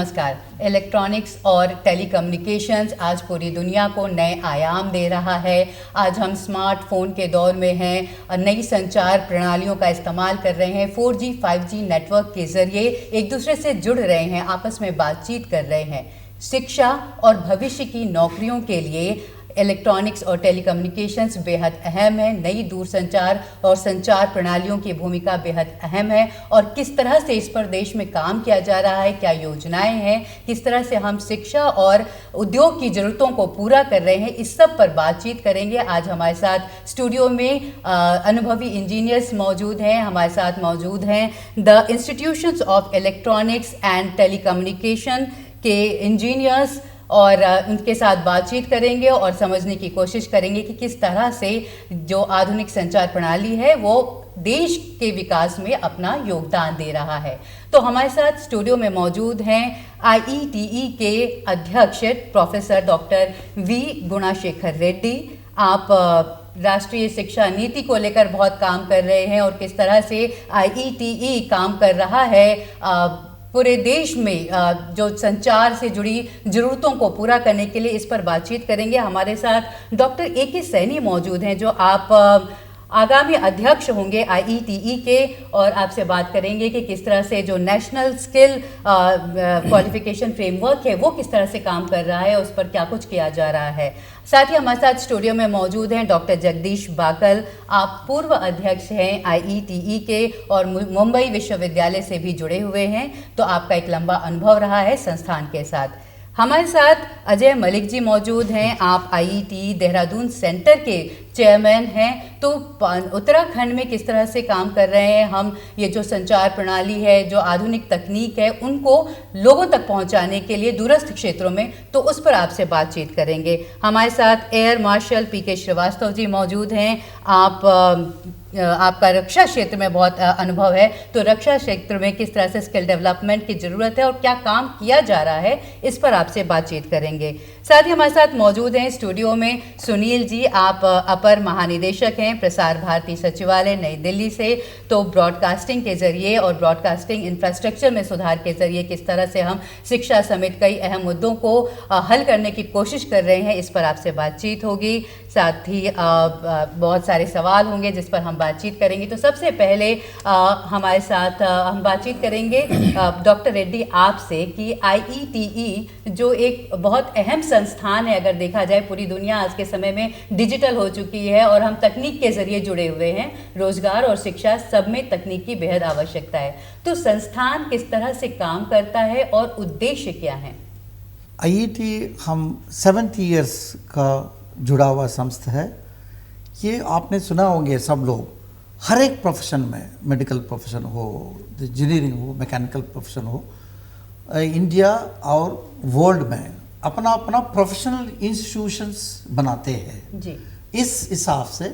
नमस्कार। इलेक्ट्रॉनिक्स और टेलीकम्युनिकेशंस आज पूरी दुनिया को नए आयाम दे रहा है। आज हम स्मार्टफोन के दौर में हैं, नई संचार प्रणालियों का इस्तेमाल कर रहे हैं। 4G 5G नेटवर्क के ज़रिए एक दूसरे से जुड़ रहे हैं, आपस में बातचीत कर रहे हैं। शिक्षा और भविष्य की नौकरियों के लिए इलेक्ट्रॉनिक्स और टेलीकम्युनिकेशंस बेहद अहम है। नई दूरसंचार और संचार प्रणालियों की भूमिका बेहद अहम है और किस तरह से इस पर देश में काम किया जा रहा है, क्या योजनाएं हैं, किस तरह से हम शिक्षा और उद्योग की ज़रूरतों को पूरा कर रहे हैं, इस सब पर बातचीत करेंगे। आज हमारे साथ स्टूडियो में अनुभवी इंजीनियर्स मौजूद हैं। हमारे साथ मौजूद हैं the institutions of electronics and telecommunication के इंजीनियर्स और उनके साथ बातचीत करेंगे और समझने की कोशिश करेंगे कि किस तरह से जो आधुनिक संचार प्रणाली है वो देश के विकास में अपना योगदान दे रहा है। तो हमारे साथ स्टूडियो में मौजूद हैं IETE के अध्यक्ष professor doctor V Gunasekhar Reddy. आप राष्ट्रीय शिक्षा नीति को लेकर बहुत काम कर रहे हैं और किस तरह से IETE काम कर रहा है पूरे देश में जो संचार से जुड़ी ज़रूरतों को पूरा करने के लिए, इस पर बातचीत करेंगे। हमारे साथ डॉक्टर AK सैनी मौजूद हैं जो आप आगामी अध्यक्ष होंगे IETE के, और आपसे बात करेंगे कि किस तरह से जो नेशनल स्किल क्वालिफिकेशन फ्रेमवर्क है वो किस तरह से काम कर रहा है, उस पर क्या कुछ किया जा रहा है। साथ ही हमारे साथ स्टूडियो में मौजूद हैं डॉक्टर जगदीश बाकल। आप पूर्व अध्यक्ष हैं IETE के और मुंबई विश्वविद्यालय से भी जुड़े हुए हैं, तो आपका एक लंबा अनुभव रहा है संस्थान के साथ। हमारे साथ अजय मलिक जी मौजूद हैं। आप IETE देहरादून सेंटर के चेयरमैन हैं। तो उत्तराखंड में किस तरह से काम कर रहे हैं हम, ये जो संचार प्रणाली है, जो आधुनिक तकनीक है, उनको लोगों तक पहुंचाने के लिए दूरस्थ क्षेत्रों में, तो उस पर आपसे बातचीत करेंगे। हमारे साथ air marshal PK Srivastava ji मौजूद हैं। आपका रक्षा क्षेत्र में बहुत अनुभव है, तो रक्षा क्षेत्र में किस तरह से स्किल डेवलपमेंट की ज़रूरत है और क्या काम किया जा रहा है, इस पर आपसे बातचीत करेंगे। साथ ही हमारे साथ मौजूद हैं स्टूडियो में सुनील जी। आप अपर महानिदेशक हैं प्रसार भारती सचिवालय नई दिल्ली से। तो ब्रॉडकास्टिंग के ज़रिए और ब्रॉडकास्टिंग इंफ्रास्ट्रक्चर में सुधार के ज़रिए किस तरह से हम शिक्षा समेत कई अहम मुद्दों को हल करने की कोशिश कर रहे हैं, इस पर आपसे बातचीत होगी। साथ ही बहुत सारे सवाल होंगे जिस पर हम बातचीत करेंगे। तो सबसे पहले हमारे साथ हम बातचीत करेंगे डॉक्टर रेड्डी आपसे कि IETE जो एक बहुत अहम संस्थान है, अगर देखा जाए पूरी दुनिया आज के समय में डिजिटल हो चुकी है और हम तकनीक के ज़रिए जुड़े हुए हैं। रोजगार और शिक्षा सब में तकनीक की बेहद आवश्यकता है। तो संस्थान किस तरह से काम करता है और उद्देश्य क्या है? IETE हम 70 इयर्स का जुड़ा हुआ संस्था है। ये आपने सुना होंगे सब लोग, हर एक प्रोफेशन में, मेडिकल प्रोफेशन हो, इंजीनियरिंग हो, मैकेनिकल प्रोफेशन हो, इंडिया और वर्ल्ड में अपना अपना प्रोफेशनल इंस्टीट्यूशंस बनाते हैं जी। इस हिसाब से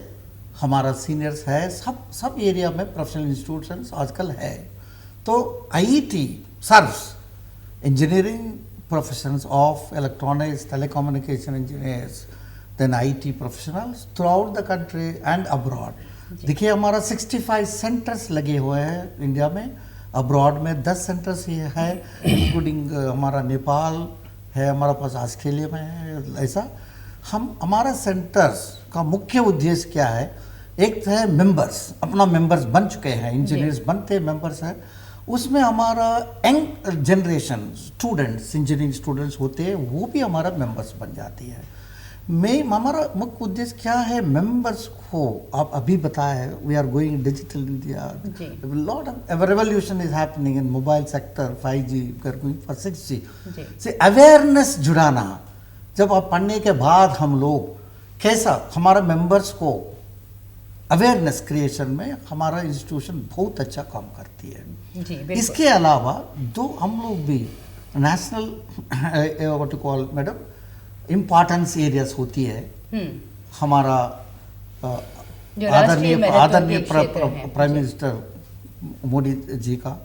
हमारा सीनियर्स है, सब एरिया में प्रोफेशनल इंस्टीट्यूशंस आजकल है। तो IETE serves engineering professions of electronics, telecommunication engineers, then IT professionals throughout the country and abroad. देखिए हमारा 65 सेंटर्स लगे हुए हैं इंडिया में, अब्रॉड में 10 सेंटर्स ये है, इंक्लूडिंग हमारा नेपाल है, हमारा पास ऑस्ट्रेलिया में है। ऐसा हमारा सेंटर्स का मुख्य उद्देश्य क्या है, एक तो है मेंबर्स, अपना मेंबर्स बन चुके हैं, इंजीनियर्स बनते मेंबर्स हैं, उसमें हमारा young generation students, engineering students होते हैं, वो भी हमारा मेंबर्स बन जाती है। हमारा मुख्य उद्देश्य क्या है, मेंबर्स को आप अभी बताया, we are going digital India, lot of revolution is happening in mobile sector, 5G, going for 6G से अवेयरनेस जुड़ाना। जब आप पढ़ने के बाद हम लोग कैसा हमारा मेंबर्स को अवेयरनेस क्रिएशन में हमारा इंस्टीट्यूशन बहुत अच्छा काम करती है। इसके अलावा दो हम लोग भी national what to call madam importance areas होती है। हमारा आदरणीय प्राइम मिनिस्टर मोदी जी का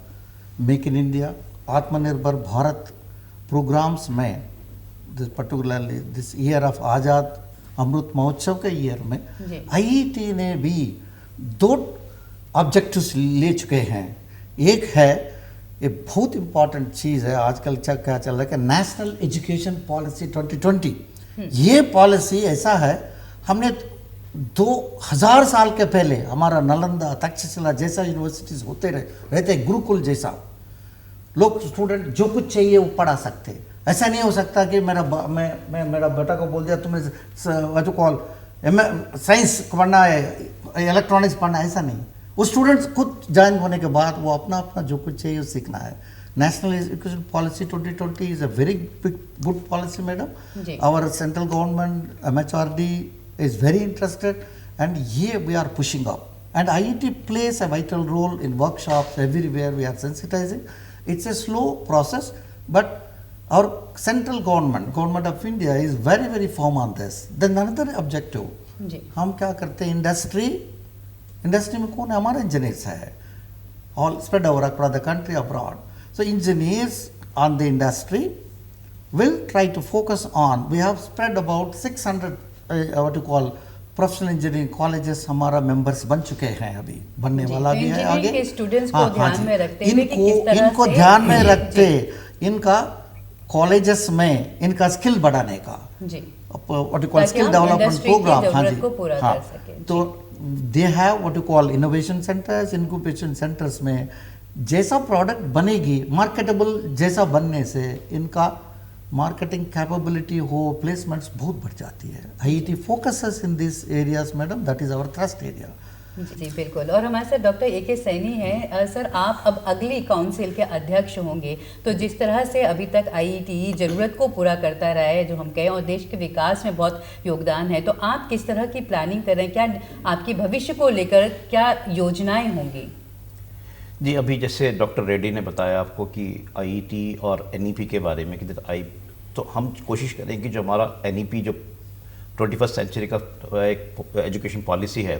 मेक इन इंडिया, आत्मनिर्भर भारत प्रोग्राम्स में, पर्टिकुलरली दिस ईयर ऑफ आज़ाद अमृत महोत्सव के ईयर में IETE ने भी 2 ऑब्जेक्टिव्स ले चुके हैं। एक है ये बहुत इंपॉर्टेंट चीज़ है। आजकल क्या चल रहा है कि नेशनल एजुकेशन पॉलिसी 2020, ये पॉलिसी ऐसा है, हमने 2000 साल के पहले हमारा नालंदा, तक्षशिला जैसा यूनिवर्सिटीज़ होते रहते, गुरुकुल जैसा, लोग स्टूडेंट जो कुछ चाहिए वो पढ़ा सकते। ऐसा नहीं हो सकता कि मेरा बेटा को बोल दिया तुमने व्हाट टू कॉल साइंस पढ़ना है, इलेक्ट्रॉनिक्स पढ़ना है, ऐसा नहीं। वो स्टूडेंट्स खुद ज्वाइन होने के बाद वो अपना अपना जो कुछ चाहिए वो सीखना है। National education policy 2020 is a very good policy madam. Our central government MHRD is very interested, and here we are pushing up, and IET plays a vital role in workshops everywhere. We are sensitizing. It's a slow process, but our central government of India is very firm on this. Then another objective, हम क्या करते हैं, industry में कौन है, हमारे engineers है, all spread over across the country, abroad. So engineers on the industry will try to focus on, we have spread about 600 what you call professional engineering colleges हमारा मेंबर्स बन चुके हैं, अभी बनने वाला भी है आगे। के स्टूडेंट्स को ध्यान में रखते हुए कि किस तरह इनको ध्यान में रखते इनका कॉलेजेस में इनका स्किल बढ़ाने का what you call skill development program, हाँ जी, हाँ। तो they have what you call innovation centres, incubation centres में जैसा प्रोडक्ट बनेगी मार्केटेबल, जैसा बनने से इनका मार्केटिंग कैपेबिलिटी हो, प्लेसमेंट्स बहुत बढ़ जाती है। IET focuses in this areas madam, that is our thrust area. जी बिल्कुल। और हमारे साथ डॉक्टर AK सैनी हैं। सर, आप अब अगली काउंसिल के अध्यक्ष होंगे, तो जिस तरह से अभी तक IET ज़रूरत को पूरा करता रहा है, जो हम कहें, और देश के विकास में बहुत योगदान है, तो आप किस तरह की प्लानिंग कर रहे हैं? क्या आपकी भविष्य को लेकर क्या योजनाएं होंगी? जी, अभी जैसे डॉक्टर रेड्डी ने बताया आपको कि IET और NEP के बारे में कि तो हम कोशिश करें कि जो हमारा NEP जो 21st सेंचुरी का एक एजुकेशन पॉलिसी है,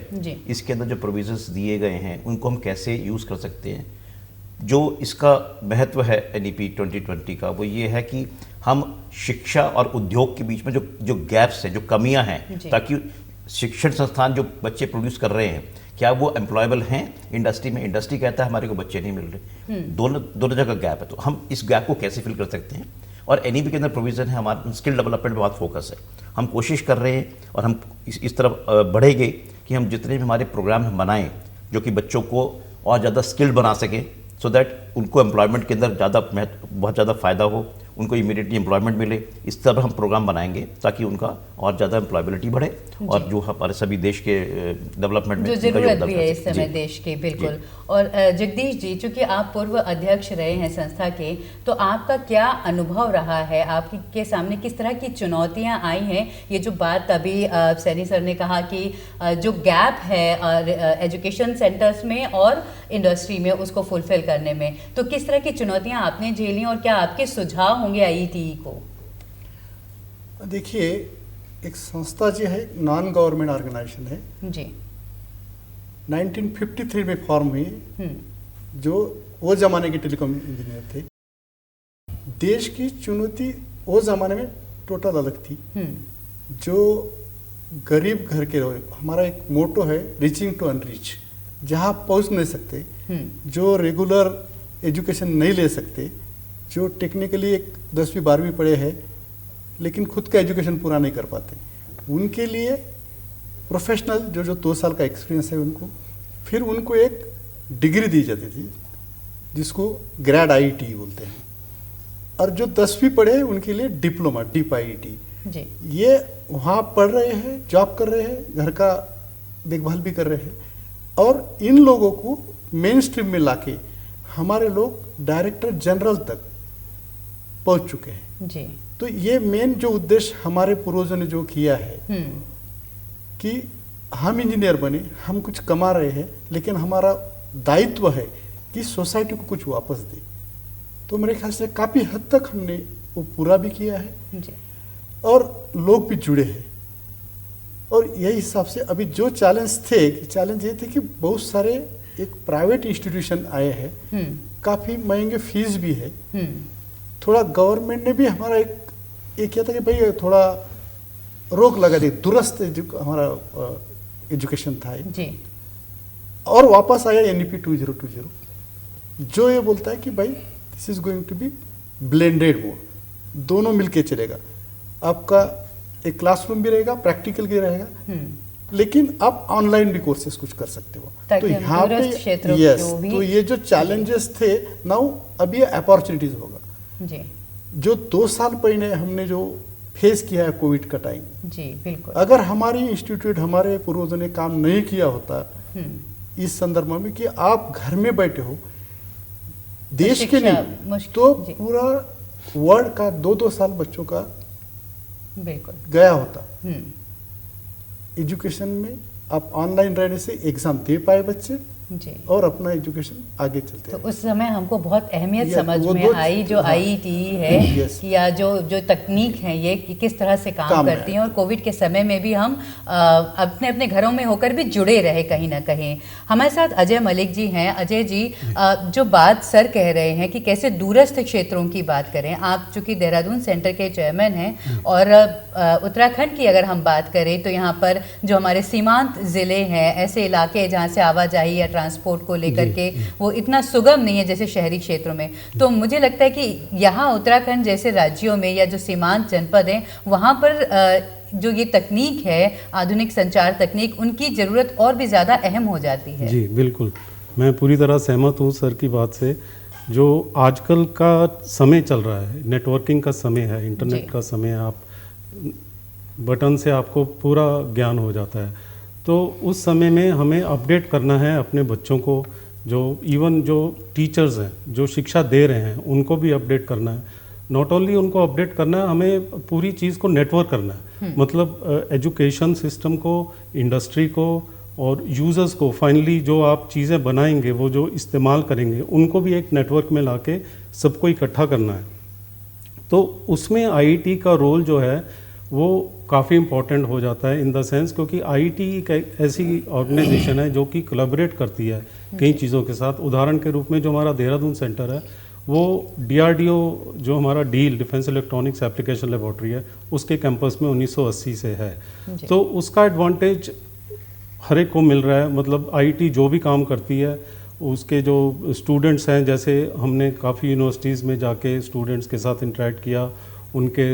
इसके अंदर जो प्रोविजंस दिए गए हैं उनको हम कैसे यूज़ कर सकते हैं। जो इसका महत्व है NEP 2020 का, वो ये है कि हम शिक्षा और उद्योग के बीच में जो गैप्स हैं, जो कमियां हैं, ताकि शिक्षण संस्थान जो बच्चे प्रोड्यूस कर रहे हैं, क्या वो एम्प्लॉयबल हैं इंडस्ट्री में? इंडस्ट्री कहता है हमारे को बच्चे नहीं मिल रहे, दोनों जगह गैप है। तो हम इस गैप को कैसे फिल कर सकते हैं? और NEP के अंदर प्रोविज़न है, हमारा स्किल डेवलपमेंट पे बहुत फोकस है। हम कोशिश कर रहे हैं और हम इस तरफ बढ़ेंगे कि हम जितने भी हमारे प्रोग्राम हम बनाएं जो कि बच्चों को और ज़्यादा स्किल्ड बना सकें, सो दैट उनको एम्प्लॉयमेंट के अंदर बहुत ज़्यादा फ़ायदा हो, उनको इमीडिएटली एम्प्लॉयमेंट मिले। इस तरह हम प्रोग्राम बनाएंगे ताकि उनका और ज़्यादा एम्प्लॉयबिलिटी बढ़े और जो हमारे सभी देश के डेवलपमेंट में जो ज़रूरत भी है इस समय देश की, बिल्कुल। और जगदीश जी, चूँकि आप पूर्व अध्यक्ष रहे हैं संस्था के, तो आपका क्या अनुभव रहा है? आपके सामने किस तरह की चुनौतियाँ आई हैं? ये जो बात अभी सैनी सर ने कहा कि जो गैप है एजुकेशन सेंटर्स में और इंडस्ट्री में, उसको फुलफिल करने में, तो किस तरह की चुनौतियाँ आपने झेली और क्या आपके सुझाव होंगे IET को? देखिए, एक संस्था जो है नॉन गवर्नमेंट ऑर्गेनाइजेशन है जी, 1953 में फॉर्म हुई, जो वो ज़माने के टेलीकॉम इंजीनियर थे। देश की चुनौती वो ज़माने में टोटल अलग थी। जो गरीब घर के लोग, हमारा एक मोटो है रीचिंग टू अनरीच, जहाँ पहुँच नहीं सकते, जो रेगुलर एजुकेशन नहीं ले सकते, जो टेक्निकली एक 10वीं 12वीं पढ़े हैं लेकिन खुद का एजुकेशन पूरा नहीं कर पाते, उनके लिए प्रोफेशनल जो 2 साल का एक्सपीरियंस है उनको, फिर उनको एक डिग्री दी जाती थी जिसको ग्रेड IET बोलते हैं, और जो 10वीं पढ़े उनके लिए डिप्लोमा डीप IET जी। ये वहाँ पढ़ रहे हैं, जॉब कर रहे हैं, घर का देखभाल भी कर रहे हैं, और इन लोगों को मेन स्ट्रीम में लाके हमारे लोग डायरेक्टर जनरल तक पहुंच चुके हैं जी। तो ये मेन जो उद्देश्य हमारे पूर्वजों ने जो किया है कि हम इंजीनियर बने, हम कुछ कमा रहे हैं, लेकिन हमारा दायित्व है कि सोसाइटी को कुछ वापस दे। तो मेरे ख्याल से काफ़ी हद तक हमने वो पूरा भी किया है जी। और लोग भी जुड़े हैं। और यही हिसाब से अभी जो चैलेंज ये थे कि बहुत सारे एक प्राइवेट इंस्टीट्यूशन आए हैं, काफ़ी महंगे फीस भी है। थोड़ा गवर्नमेंट ने भी हमारा एक किया था कि भाई थोड़ा रोक लगा दी, दुरुस्त हमारा एजुकेशन था जी। और वापस आया NEP 2020, जो ये बोलता है कि भाई this is going to be blended mode, दोनों मिलके चलेगा। आपका एक क्लासरूम भी रहेगा, प्रैक्टिकल भी रहेगा, लेकिन आप ऑनलाइन भी कोर्सेज कुछ कर सकते हो। ताकि तो हम यहाँ दूरस्थ क्षेत्रों पे यस, को भी- तो ये जो चैलेंजेस थे नाउ अब ये अपॉर्चुनिटीज होगा। जी जो 2 साल पहले हमने जो फेस किया है कोविड का टाइम, जी बिल्कुल। अगर हमारी इंस्टीट्यूट हमारे पूर्वजों ने काम नहीं किया होता इस संदर्भ में कि आप घर में बैठे हो देश के शिक्षा लिए, मुश्किल- तो जी। पूरा वर्ल्ड का 2-2 साल बच्चों का बिल्कुल। गया होता। हम्म। एजुकेशन में आप ऑनलाइन रहने से एग्जाम दे पाए बच्चे जी। और अपना एजुकेशन आगे चलते तो रहे। उस समय हमको बहुत अहमियत या, समझ वो में दो- आई जो हाँ। आईटी है Yes. कि या जो तकनीक है ये कि किस तरह से काम काम करती हैं, और कोविड के समय में भी हम अपने अपने घरों में होकर भी जुड़े रहे कहीं ना कहीं। हमारे साथ अजय मलिक जी हैं। अजय जी, जो बात सर कह रहे हैं कि कैसे दूरस्थ क्षेत्रों की बात करें, आप चूंकि देहरादून सेंटर के चेयरमैन हैं, और उत्तराखंड की अगर हम बात करें तो यहाँ पर जो हमारे सीमांत ज़िले हैं, ऐसे इलाके जहाँ से आवाजाही या ट्रांसपोर्ट को लेकर के वो इतना सुगम नहीं है जैसे शहरी क्षेत्रों में। तो मुझे लगता है कि यहाँ उत्तराखंड जैसे राज्यों में या जो सीमांत जनपद हैं वहाँ पर जो ये तकनीक है, आधुनिक संचार तकनीक, उनकी ज़रूरत और भी ज़्यादा अहम हो जाती है। जी बिल्कुल, मैं पूरी तरह सहमत हूँ सर की बात से। जो आजकल का समय चल रहा है, नेटवर्किंग का समय है, जी। इंटरनेट का समय है, आप बटन से आपको पूरा ज्ञान हो जाता है। तो उस समय में हमें अपडेट करना है अपने बच्चों को, जो इवन जो टीचर्स हैं जो शिक्षा दे रहे हैं उनको भी अपडेट करना है। नॉट ओनली उनको अपडेट करना है, हमें पूरी चीज़ को नेटवर्क करना है। मतलब एजुकेशन सिस्टम को, इंडस्ट्री को और यूज़र्स को, फाइनली जो आप चीज़ें बनाएंगे, वो जो इस्तेमाल करेंगे, उनको भी एक नेटवर्क में लाके सबको इकट्ठा करना है। तो उसमें आईटी का रोल जो है वो काफ़ी इम्पोर्टेंट हो जाता है इन द सेंस, क्योंकि आईटी एक ऐसी ऑर्गेनाइजेशन है जो कि कोलैबोरेट करती है कई चीज़ों के साथ। उदाहरण के रूप में जो हमारा देहरादून सेंटर है वो डीआरडीओ, जो हमारा deal defence electronics application laboratory है, उसके कैंपस में 1980 से है। तो उसका एडवांटेज हर एक को मिल रहा है। मतलब आईटी जो भी काम करती है, उसके जो स्टूडेंट्स हैं, जैसे हमने काफ़ी यूनिवर्सिटीज़ में जाके स्टूडेंट्स के साथ इंटरेक्ट किया, उनके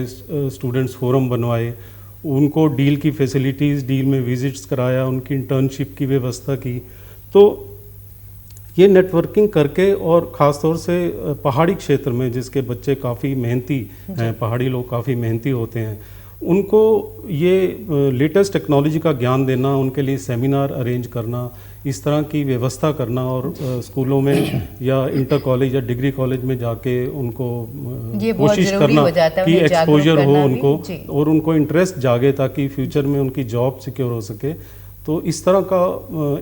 स्टूडेंट्स फोरम बनवाए, उनको डील की फैसिलिटीज़, डील में विजिट्स कराया, उनकी इंटर्नशिप की व्यवस्था की। तो ये नेटवर्किंग करके, और ख़ास तौर से पहाड़ी क्षेत्र में जिसके बच्चे काफ़ी मेहनती हैं, पहाड़ी लोग काफ़ी मेहनती होते हैं, उनको ये लेटेस्ट टेक्नोलॉजी का ज्ञान देना, उनके लिए सेमिनार अरेंज करना, इस तरह की व्यवस्था करना, और स्कूलों में या इंटर कॉलेज या डिग्री कॉलेज में जाके उनको ये बहुत कोशिश ज़रूरी करना हो जाता है, कि उन्हें जागरूक एक्सपोजर हो करना भी। उनको, जी। और उनको इंटरेस्ट जागे ताकि फ्यूचर में उनकी जॉब सिक्योर हो सके। तो इस तरह का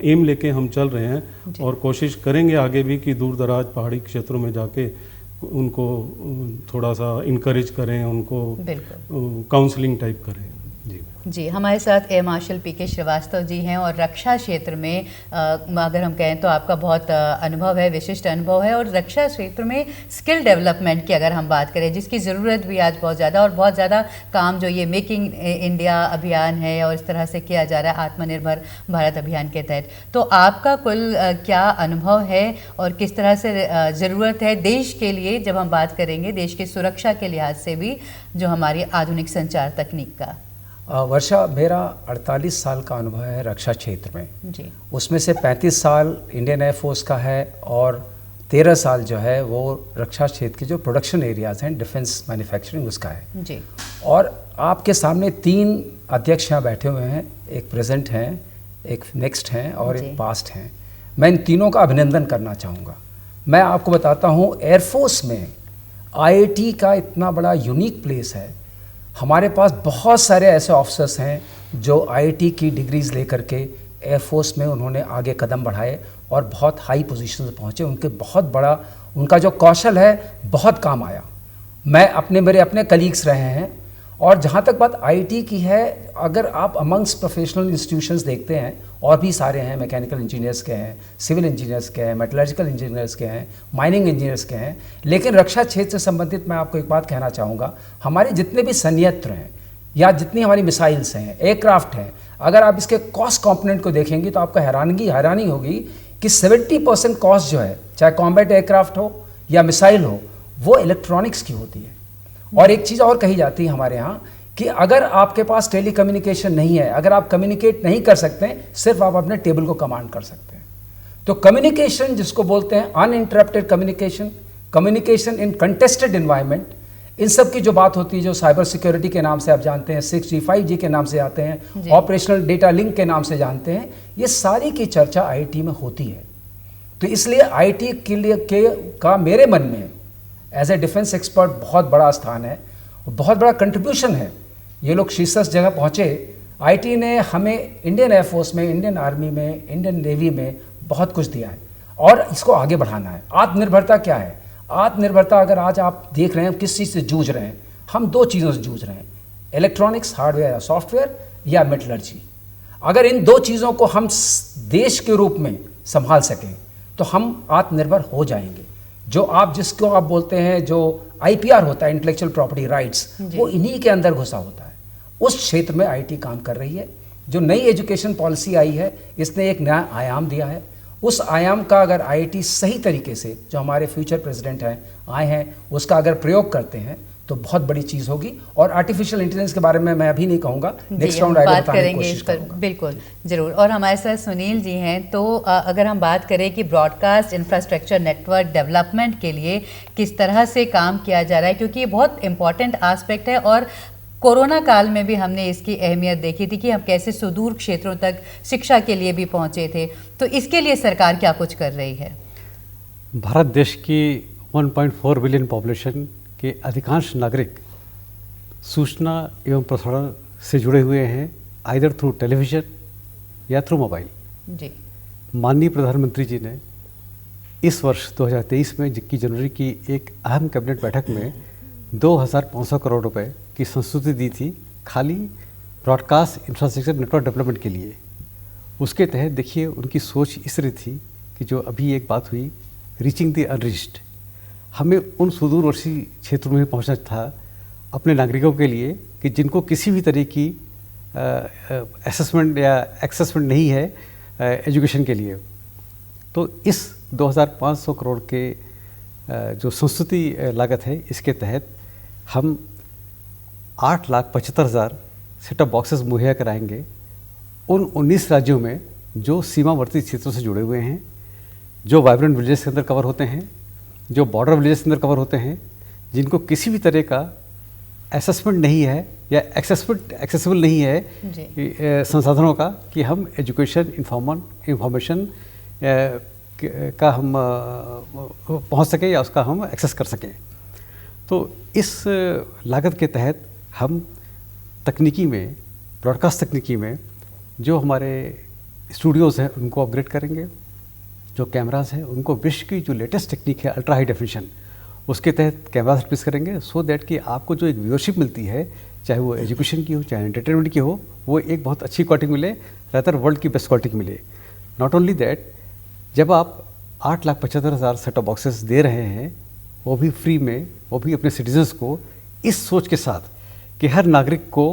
एम लेके हम चल रहे हैं, और कोशिश करेंगे आगे भी कि दूर दराज पहाड़ी क्षेत्रों में जाके उनको थोड़ा सा इनकरेज करें, उनको काउंसलिंग टाइप करें। जी जी, हमारे साथ एयर मार्शल पीके श्रीवास्तव जी हैं, और रक्षा क्षेत्र में अगर हम कहें तो आपका बहुत अनुभव है, विशिष्ट अनुभव है। और रक्षा क्षेत्र में स्किल डेवलपमेंट की अगर हम बात करें, जिसकी ज़रूरत भी आज बहुत ज़्यादा, और बहुत ज़्यादा काम जो ये मेकिंग इंडिया अभियान है और इस तरह से किया जा रहा है आत्मनिर्भर भारत अभियान के तहत, तो आपका कुल क्या अनुभव है और किस तरह से ज़रूरत है देश के लिए, जब हम बात करेंगे देश की सुरक्षा के लिहाज से भी, जो हमारी आधुनिक संचार तकनीक का? वर्षा, मेरा 48 साल का अनुभव है रक्षा क्षेत्र में। जी। उसमें से 35 साल इंडियन एयरफोर्स का है, और 13 साल जो है वो रक्षा क्षेत्र के जो प्रोडक्शन एरियाज़ हैं, डिफेंस मैन्युफैक्चरिंग, उसका है। जी। और आपके सामने 3 अध्यक्ष यहाँ बैठे हुए हैं, एक प्रेजेंट हैं, एक नेक्स्ट हैं और एक पास्ट हैं। मैं इन तीनों का अभिनंदन करना चाहूँगा। मैं आपको बताता हूँ, एयरफोर्स में आईआईटी का इतना बड़ा यूनिक प्लेस है। हमारे पास बहुत सारे ऐसे ऑफिसर्स हैं जो आईआईटी की डिग्रीज़ लेकर के एयरफोर्स में उन्होंने आगे कदम बढ़ाए और बहुत हाई पोजीशन पर पहुँचे। उनके बहुत बड़ा, उनका जो कौशल है बहुत काम आया। मेरे अपने कलीग्स रहे हैं। और जहाँ तक बात आईआईटी की है, अगर आप अमंग्स प्रोफेशनल इंस्टीट्यूशंस देखते हैं, और भी सारे हैं, मैकेनिकल इंजीनियर्स के हैं, सिविल इंजीनियर्स के हैं, मेटलर्जिकल इंजीनियर्स के हैं, माइनिंग इंजीनियर्स के हैं, लेकिन रक्षा क्षेत्र से संबंधित मैं आपको एक बात कहना चाहूँगा, हमारे जितने भी संयंत्र हैं या जितनी हमारी मिसाइल्स हैं, एयरक्राफ्ट हैं, अगर आप इसके कॉस्ट कंपोनेंट को देखेंगे तो आपको हैरानी होगी कि 70% कॉस्ट जो है, चाहे कॉम्बैट एयरक्राफ्ट हो या मिसाइल हो, वो इलेक्ट्रॉनिक्स की होती है। और एक चीज़ और कही जाती है हमारे यहाँ कि अगर आपके पास टेली कम्युनिकेशन नहीं है, अगर आप कम्युनिकेट नहीं कर सकते, सिर्फ आप अपने टेबल को कमांड कर सकते हैं। तो कम्युनिकेशन जिसको बोलते हैं uninterrupted communication, communication in contested environment, इन सब की जो बात होती है, जो साइबर सिक्योरिटी के नाम से आप जानते हैं, 6G 5G के नाम से आते हैं, ऑपरेशनल डेटा लिंक के नाम से जानते हैं, ये सारी की चर्चा आईटी में होती है। तो इसलिए आईटी के लिए का मेरे मन में एज ए डिफेंस एक्सपर्ट बहुत बड़ा स्थान है, बहुत बड़ा कंट्रीब्यूशन है। ये लोग शीर्षस्थ जगह पहुँचे, आईटी ने हमें इंडियन एयरफोर्स में, इंडियन आर्मी में, इंडियन नेवी में बहुत कुछ दिया है और इसको आगे बढ़ाना है। आत्मनिर्भरता क्या है? आत्मनिर्भरता अगर आज आप देख रहे हैं किस चीज़ से जूझ रहे हैं, हम दो चीज़ों से जूझ रहे हैं, इलेक्ट्रॉनिक्स हार्डवेयर या सॉफ्टवेयर या मेटलर्जी। अगर इन दो चीज़ों को हम देश के रूप में संभाल सकें तो हम आत्मनिर्भर हो जाएंगे। जो आप जिसको आप बोलते हैं जो आईपीआर होता है, इंटेलेक्चुअल प्रॉपर्टी राइट्स, वो इन्हीं के अंदर घुसा होता है। उस क्षेत्र में आईटी काम कर रही है। जो नई एजुकेशन पॉलिसी आई है, इसने एक नया आयाम दिया है। उस आयाम का अगर आईटी सही तरीके से, जो हमारे फ्यूचर प्रेसिडेंट हैं आए हैं, उसका अगर प्रयोग करते हैं तो बहुत बड़ी चीज़ होगी। और आर्टिफिशियल इंटेलिजेंस के बारे में मैं अभी नहीं कहूँगा, नेक्स्ट राउंड आएगा बताने की कोशिश करूँगा। बिल्कुल, जरूर। और हमारे साथ सुनील जी हैं। तो अगर हम बात करें कि ब्रॉडकास्ट इंफ्रास्ट्रक्चर नेटवर्क डेवलपमेंट के लिए किस तरह से काम किया जा रहा है, क्योंकि ये बहुत इंपॉर्टेंट आस्पेक्ट है और कोरोना काल में भी हमने इसकी अहमियत देखी थी कि हम कैसे सुदूर क्षेत्रों तक शिक्षा के लिए भी पहुंचे थे। तो इसके लिए सरकार क्या कुछ कर रही है? भारत देश की 1.4 बिलियन पॉपुलेशन के अधिकांश नागरिक सूचना एवं प्रसारण से जुड़े हुए हैं, आइदर थ्रू टेलीविज़न या थ्रू मोबाइल। जी। माननीय प्रधानमंत्री जी ने इस वर्ष 2023 में 21 जनवरी की एक अहम कैबिनेट बैठक में 2500 करोड़ रुपए की संस्तुति दी थी खाली ब्रॉडकास्ट इंफ्रास्ट्रक्चर नेटवर्क डेवलपमेंट के लिए। उसके तहत देखिए उनकी सोच इस तरह थी कि जो अभी एक बात हुई, रीचिंग द अनरीच्ड, हमें उन सुदूरवर्ती क्षेत्रों में पहुंचना था अपने नागरिकों के लिए कि जिनको किसी भी तरह की असेसमेंट या एक्सेसमेंट नहीं है एजुकेशन के लिए। तो इस 2500 करोड़ के जो संस्तुति लागत है, इसके तहत हम 8,75,000 सेटअप बॉक्सेस मुहैया कराएंगे उन 19 राज्यों में जो सीमावर्ती क्षेत्रों से जुड़े हुए हैं, जो वाइब्रेंट विलेजेस के अंदर कवर होते हैं, जो बॉर्डर विलेजेस के अंदर कवर होते हैं, जिनको किसी भी तरह का असेसमेंट नहीं है या एक्सेसिबल नहीं है संसाधनों का कि हम एजुकेशन इंफॉर्मेशन का हम पहुंच सकें या उसका हम एक्सेस कर सकें। तो इस लागत के तहत हम तकनीकी में, ब्रॉडकास्ट तकनीकी में जो हमारे स्टूडियोज़ हैं उनको अपग्रेड करेंगे, जो कैमरास हैं उनको विश्व की जो लेटेस्ट टेक्निक है अल्ट्रा हाई डेफिनेशन, उसके तहत कैमरास रिप्लेस करेंगे, सो दैट कि आपको जो एक व्यूअरशिप मिलती है, चाहे वो एजुकेशन की हो चाहे एंटरटेनमेंट की हो, वो एक बहुत अच्छी क्वालिटी मिले, रादर वर्ल्ड की बेस्ट क्वालिटी मिले। नॉट ओनली दैट, जब आप 8,75,000 सेटअप बॉक्सेस दे रहे हैं, वो भी फ्री में, वो भी अपने सिटीजन्स को, इस सोच के साथ कि हर नागरिक को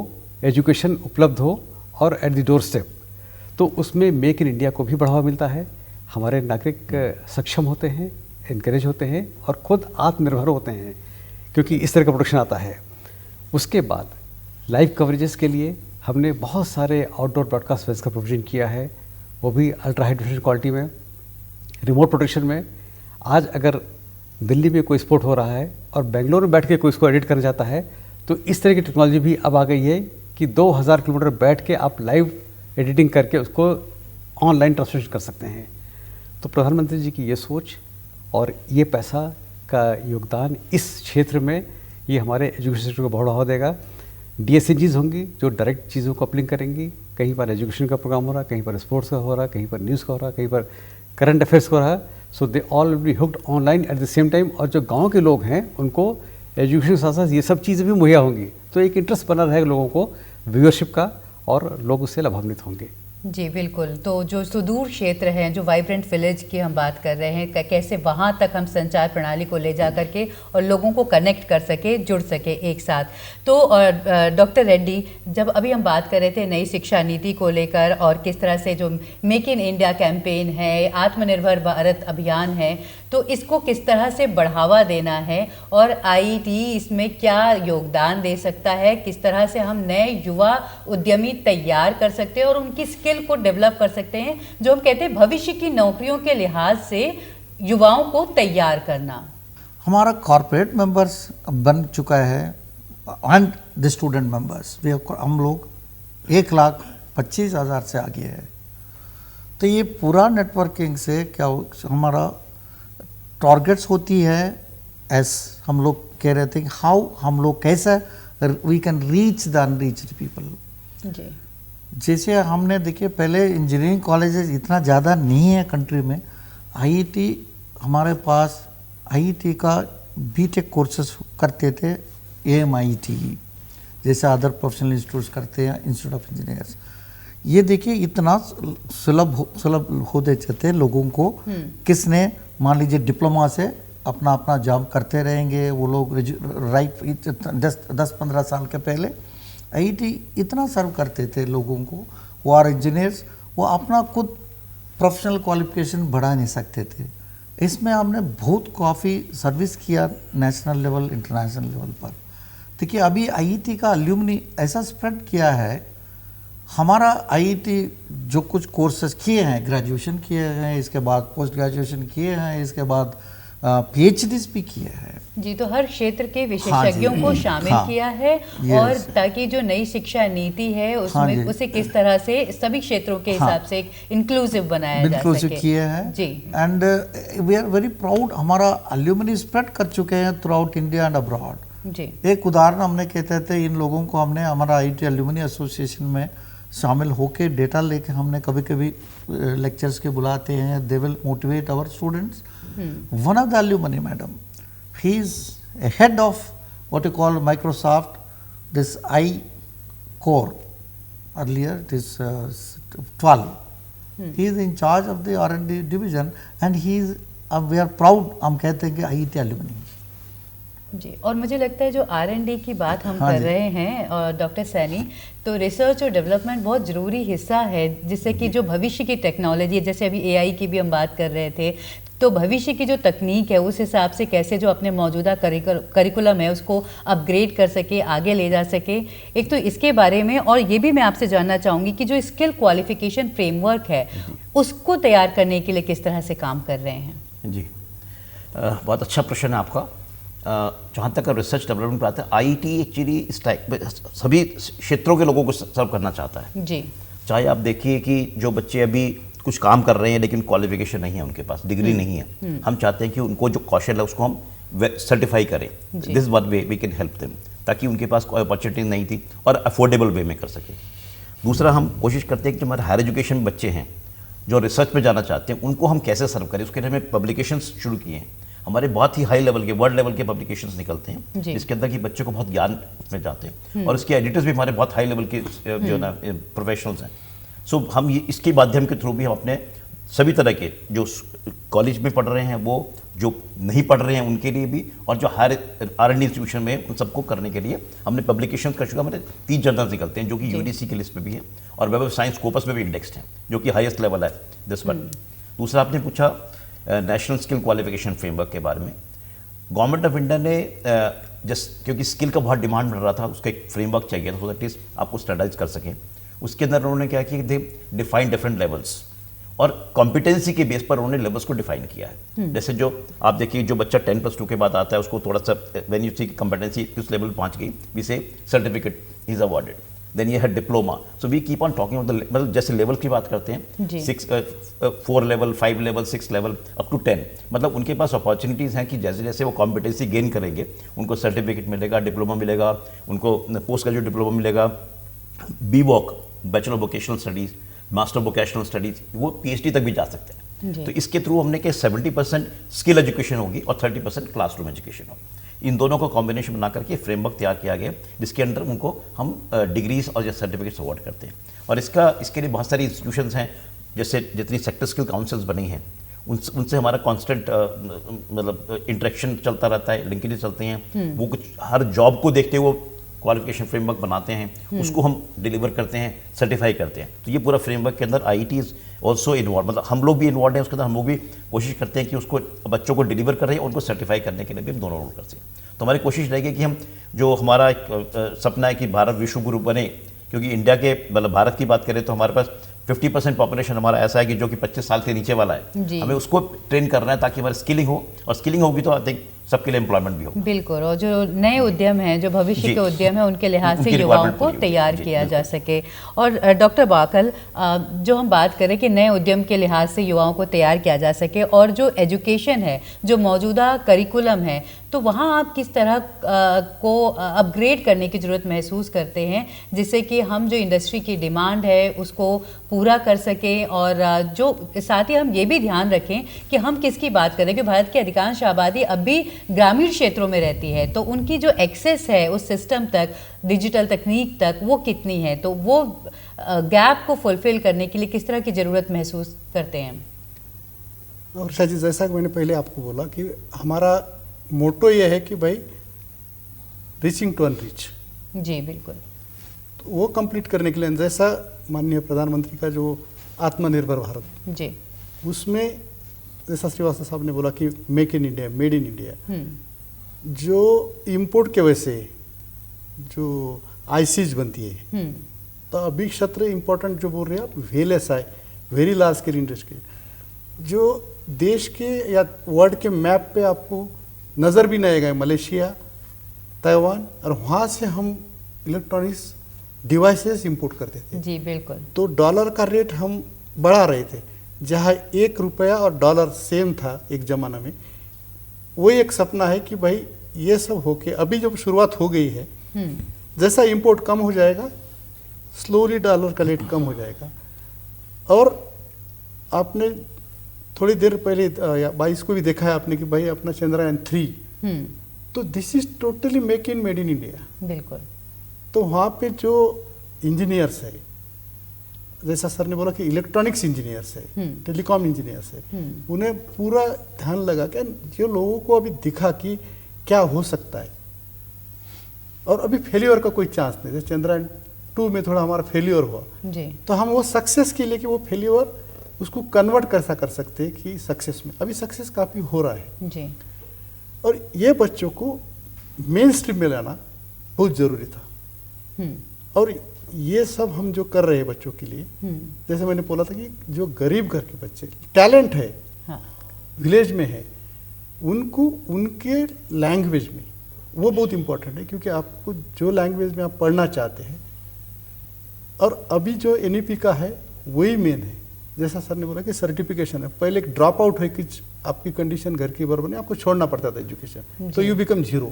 एजुकेशन उपलब्ध हो और एट द डोर स्टेप, तो उसमें मेक इन इंडिया को भी बढ़ावा मिलता है। हमारे नागरिक सक्षम होते हैं, इनकरेज होते हैं और खुद आत्मनिर्भर होते हैं क्योंकि इस तरह का प्रोडक्शन आता है। उसके बाद लाइव कवरेजेस के लिए हमने बहुत सारे आउटडोर ब्रॉडकास्ट वेज का प्रोविजन किया है, वो भी अल्ट्रा हाई डेफिनेशन क्वालिटी में, रिमोट प्रोटेक्शन में। आज अगर दिल्ली में कोई स्पोर्ट हो रहा है और बेंगलोर में बैठ के कोई इसको एडिट करना चाहता है, तो इस तरह की टेक्नोलॉजी भी अब आ गई है कि 2000 किलोमीटर बैठ के आप लाइव एडिटिंग करके उसको ऑनलाइन ट्रांसलेशन कर सकते हैं। तो प्रधानमंत्री जी की ये सोच और ये पैसा का योगदान इस क्षेत्र में, ये हमारे एजुकेशन सेक्टर को बढ़ावा देगा। DSNGs होंगी जो डायरेक्ट चीज़ों को अपलिंक करेंगी। कहीं पर एजुकेशन का प्रोग्राम हो रहा, कहीं पर स्पोर्ट्स का हो रहा, कहीं पर न्यूज़ का हो रहा, कहीं पर करंट अफेयर्स का हो रहा। So they all will be hooked online at the same time. और जो गाँव के लोग हैं उनको एजुकेशन के साथ साथ ये सब चीज़ें भी मुहैया होंगी, तो एक इंटरेस्ट बना रहेगा लोगों को व्यूअरशिप का और लोग उससे लाभान्वित होंगे। जी बिल्कुल। तो जो सुदूर क्षेत्र हैं, जो वाइब्रेंट विलेज की हम बात कर रहे हैं, कैसे वहाँ तक हम संचार प्रणाली को ले जा करके और लोगों को कनेक्ट कर सके, जुड़ सके एक साथ। तो डॉक्टर रेड्डी, जब अभी हम बात कर रहे थे नई शिक्षा नीति को लेकर और किस तरह से जो मेक इन इंडिया कैंपेन है, आत्मनिर्भर भारत अभियान है, तो इसको किस तरह से बढ़ावा देना है और आईटी इसमें क्या योगदान दे सकता है, किस तरह से हम नए युवा उद्यमी तैयार कर सकते हैं और उनकी स्किल को डेवलप कर सकते हैं, जो हम कहते हैं भविष्य की नौकरियों के लिहाज से युवाओं को तैयार करना। हमारा कॉर्पोरेट मेंबर्स बन चुका है एंड द स्टूडेंट मेंबर्स भी, हम लोग 1,25,000 से आगे है। तो ये पूरा नेटवर्किंग से क्या हमारा टारगेट्स होती है, एस हम लोग कह रहे थे हाउ हम लोग कैसे we can reach the unreached people. जी जैसे हमने देखिए पहले इंजीनियरिंग कॉलेजेस इतना ज़्यादा नहीं है कंट्री में। आईआईटी हमारे पास आईआईटी का बीटेक कोर्सेस करते थे AMIT, जैसे अदर प्रोफेशनल इंस्टीट्यूट्स करते हैं इंस्टीट्यूट ऑफ इंजीनियर्स। ये देखिए इतना सुलभ हो देते थे लोगों को। किसने मान लीजिए डिप्लोमा से अपना अपना जॉब करते रहेंगे वो लोग, राइट 10-15 साल के पहले आईआईटी इतना सर्व करते थे लोगों को। वो आर इंजीनियर्स, वो अपना खुद प्रोफेशनल क्वालिफिकेशन बढ़ा नहीं सकते थे। इसमें हमने बहुत काफ़ी सर्विस किया नेशनल लेवल इंटरनेशनल लेवल पर। देखिए अभी आईआईटी का एल्यूमनी ऐसा स्प्रेड किया है। हमारा आईआईटी जो कुछ कोर्सेज किए हैं, ग्रेजुएशन किए हैं, इसके बाद पोस्ट ग्रेजुएशन किए हैं, इसके बाद PhDs भी किए हैं जी, तो हर क्षेत्र के विशेषज्ञों को शामिल किया है और ताकि जो नई शिक्षा नीति है उसमें उसे किस तरह से सभी क्षेत्रों के हिसाब से एक इंक्लूसिव बनाया जा सके किए हैं जी। And we are very proud, हमारा एल्यूमनी स्प्रेड कर चुके हैं throughout India and abroad जी। एक उदाहरण हमने कहते थे इन लोगों को हमने हमारा आईआईटी एल्यूमनी एसोसिएशन में शामिल होके डेटा लेके हमने कभी कभी लेक्चर्स के बुलाते हैं, they will motivate our students. One of the alumni madam, he is a head of what you call Microsoft, this iCore, earlier it is 12. He is in charge of the R&D division and he is, we are proud, हम कहते हैं कि IIT alumni जी। और मुझे लगता है जो R&D की बात हम कर रहे हैं और डॉक्टर सैनी, तो रिसर्च और डेवलपमेंट बहुत ज़रूरी हिस्सा है जिससे कि जो भविष्य की टेक्नोलॉजी, जैसे अभी AI की भी हम बात कर रहे थे, तो भविष्य की जो तकनीक है उस हिसाब से कैसे जो अपने मौजूदा करिकुलम है उसको अपग्रेड कर सके, आगे ले जा सके। एक तो इसके बारे में, और ये भी मैं आपसे जानना चाहूँगी कि जो स्किल क्वालिफिकेशन फ्रेमवर्क है उसको तैयार करने के लिए किस तरह से काम कर रहे हैं। जी बहुत अच्छा प्रश्न है आपका। जहाँ तक रिसर्च डेवलपमेंट पर आता है, आईआईटी एक्चुअली इस टाइप सभी क्षेत्रों के लोगों को सर्व करना चाहता है जी। चाहे आप देखिए कि जो बच्चे अभी कुछ काम कर रहे हैं लेकिन क्वालिफिकेशन नहीं है, उनके पास डिग्री नहीं है, हम चाहते हैं कि उनको जो कौशल है उसको हम सर्टिफाई करें। This one way we can help them, ताकि उनके पास कोई अपॉर्चुनिटी नहीं थी और अफोर्डेबल वे में कर सके। दूसरा, हम कोशिश करते हैं कि हमारे हायर एजुकेशन बच्चे हैं जो रिसर्च में जाना चाहते हैं, उनको हम कैसे सर्व करें। उसके लिए हमने पब्लिकेशंस शुरू किए हैं। हमारे बहुत ही हाई लेवल के, वर्ल्ड लेवल के पब्लिकेशंस निकलते हैं जिसके अंदर कि बच्चे को बहुत ज्ञान उसमें जाते हैं और इसके एडिटर्स भी हमारे बहुत हाई लेवल के जो ना प्रोफेशनल्स हैं। सो हम ये इसके माध्यम के थ्रू भी हम अपने सभी तरह के जो कॉलेज में पढ़ रहे हैं, वो जो नहीं पढ़ रहे हैं उनके लिए भी, और जो हायर R&D इंस्टीट्यूशन में उन सबको करने के लिए हमने पब्लिकेशन कर चुका। हमारे 3 जर्नल्स निकलते हैं जो कि UDC की लिस्ट पे भी है और वेब ऑफ साइंस स्कोपस में भी इंडेक्स्ड हैं, जो कि हाईएस्ट लेवल है दिस वन। दूसरा, आपने पूछा नेशनल स्किल क्वालिफिकेशन फ्रेमवर्क के बारे में। गवर्नमेंट ऑफ इंडिया ने क्योंकि स्किल का बहुत डिमांड बढ़ रहा था, उसका एक फ्रेमवर्क चाहिए था सो दैट इज आपको स्टैंडर्डाइज कर सकें। उसके अंदर उन्होंने क्या किया, दे डिफाइन डिफरेंट लेवल्स और कॉम्पिटेंसी के बेस पर उन्होंने लेवल्स को डिफाइन किया है। जैसे जो आप देखिए, जो बच्चा 10+2 के बाद आता है उसको थोड़ा सा व्हेन यू सी कॉम्पिटेंसी किस लेवल पर पहुंच गई, वी से सर्टिफिकेट इज अवॉर्डेड, देन ये है diploma. So we keep on talking about मतलब जैसे लेवल की बात करते हैं, 4 level, 5 level, 6 level up to 10, मतलब उनके पास अपॉर्चुनिटीज़ हैं कि जैसे जैसे वो कॉम्पिटेंसी गेन करेंगे उनको सर्टिफिकेट मिलेगा, डिप्लोमा मिलेगा, उनको पोस्ट ग्रेजुएट डिप्लोमा मिलेगा, BVOC bachelor vocational studies, master vocational studies, वो PhD तक भी जा सकते हैं। तो इसके थ्रू हमने कि 70% स्किल एजुकेशन होगी और 30% क्लासरूम एजुकेशन होगी। इन दोनों को कॉम्बिनेशन बना करके फ्रेमवर्क तैयार किया गया जिसके अंदर उनको हम डिग्रीज और सर्टिफिकेट्स अवार्ड करते हैं। और इसके लिए बहुत सारी इंस्टीट्यूशंस हैं, जैसे जितनी सेक्टर स्किल काउंसिल्स बनी हैं उनसे हमारा कांस्टेंट मतलब इंटरेक्शन चलता रहता है, लिंकेजेस चलते हैं। वो कुछ हर जॉब को देखते हुए क्वालिफिकेशन फ्रेमवर्क बनाते हैं, उसको हम डिलीवर करते हैं, सर्टिफाई करते हैं। तो ये पूरा फ्रेमवर्क के अंदर IIT इज़ ऑल्सो इन्वॉल्व, मतलब हम लोग भी इन्वॉल्व हैं उसके अंदर। हम लोग भी कोशिश करते हैं कि उसको बच्चों को डिलीवर कर रहे हैं और उनको सर्टिफाई करने के लिए भी हम दोनों रोल करते हैं। तो हमारी कोशिश रहेगी कि हम जो हमारा एक सपना है कि भारत विश्व गुरु बने, क्योंकि इंडिया के मतलब भारत की बात करें तो हमारे पास 50% पॉपुलेशन हमारा ऐसा है कि जो कि 25 साल के नीचे वाला है। हमें उसको ट्रेन करना है ताकि हमारी स्किलिंग हो, और स्किलिंग होगी तो आई थिंक सबके लिए एम्प्लॉयमेंट भी हो। बिल्कुल, और जो नए उद्यम हैं, जो भविष्य के उद्यम हैं, उनके लिहाज से युवाओं को तैयार किया जा सके। और डॉक्टर बाकल, जो हम बात करें कि नए उद्यम के लिहाज से युवाओं को तैयार किया जा सके, और जो एजुकेशन है, जो मौजूदा करिकुलम है, तो वहाँ आप किस तरह को अपग्रेड करने की ज़रूरत महसूस करते हैं जिससे कि हम जो इंडस्ट्री की डिमांड है उसको पूरा कर सकें, और जो साथ ही हम ये भी ध्यान रखें कि हम किसकी बात करें कि भारत की अधिकांश आबादी अब भी ग्रामीण क्षेत्रों में रहती है, तो उनकी जो एक्सेस है उस सिस्टम तक, डिजिटल तकनीक तक, वो कितनी है, तो वो गैप को फुलफिल करने के लिए किस तरह की ज़रूरत महसूस करते हैं? और शायद जैसा कि मैंने पहले आपको बोला कि हमारा मोटो ये है कि भाई रीचिंग टू अनरीच। जी बिल्कुल। तो वो कंप्लीट करने के लिए जैसा माननीय प्रधानमंत्री का जो आत्मनिर्भर भारत, जी, उसमें जैसा श्रीवास्तव साहब ने बोला कि make in India, made in India, जो इंपोर्ट के वजह से जो आईसीज बनती है, तो अभी क्षेत्र इंपॉर्टेंट जो बोल रहे हैं आप, VLSI, very large scale industry, जो देश के या वर्ल्ड के मैप पे आपको नज़र भी नहीं आएगा, मलेशिया, ताइवान, और वहाँ से हम इलेक्ट्रॉनिक्स डिवाइसेस इंपोर्ट करते थे। जी बिल्कुल। तो डॉलर का रेट हम बढ़ा रहे थे, जहाँ $1 और डॉलर सेम था एक ज़माना में। वही एक सपना है कि भाई ये सब होके अभी जब शुरुआत हो गई है, जैसा इंपोर्ट कम हो जाएगा, स्लोली डॉलर का रेट कम हो जाएगा। और आपने थोड़ी देर पहले 22 को भी देखा है आपने कि भाई अपना चंद्रयान 3, तो this is totally make in made in India. बिल्कुल। तो वहाँ पे जो इंजीनियर्स है, जैसा सर ने बोला कि इलेक्ट्रॉनिक्स इंजीनियर्स है, टेलीकॉम इंजीनियर्स है, उन्हें पूरा ध्यान लगा कि जो लोगों को अभी दिखा कि क्या हो सकता है, और अभी फेल्योर का कोई चांस नहीं। जैसे चंद्रयान 2 में थोड़ा हमारा फेल्योर हुआ जी, तो हम वो सक्सेस के लिए कि वो फेल्योर उसको कन्वर्ट कैसा कर सकते हैं कि सक्सेस में। अभी सक्सेस काफ़ी हो रहा है जी। और ये बच्चों को मेन स्ट्रीम में लाना बहुत ज़रूरी था। और ये सब हम जो कर रहे हैं बच्चों के लिए, जैसे मैंने बोला था कि जो गरीब घर के बच्चे टैलेंट है, हाँ, विलेज में है, उनको उनके लैंग्वेज में वो बहुत इम्पोर्टेंट है, क्योंकि आपको जो लैंग्वेज में आप पढ़ना चाहते हैं, और अभी जो NEP का है वही मेन है। जैसा सर ने बोला कि सर्टिफिकेशन है, पहले एक ड्रॉप आउट है कि आपकी कंडीशन घर की बराबर नहीं, आपको छोड़ना पड़ता था एजुकेशन, तो यू बिकम 0।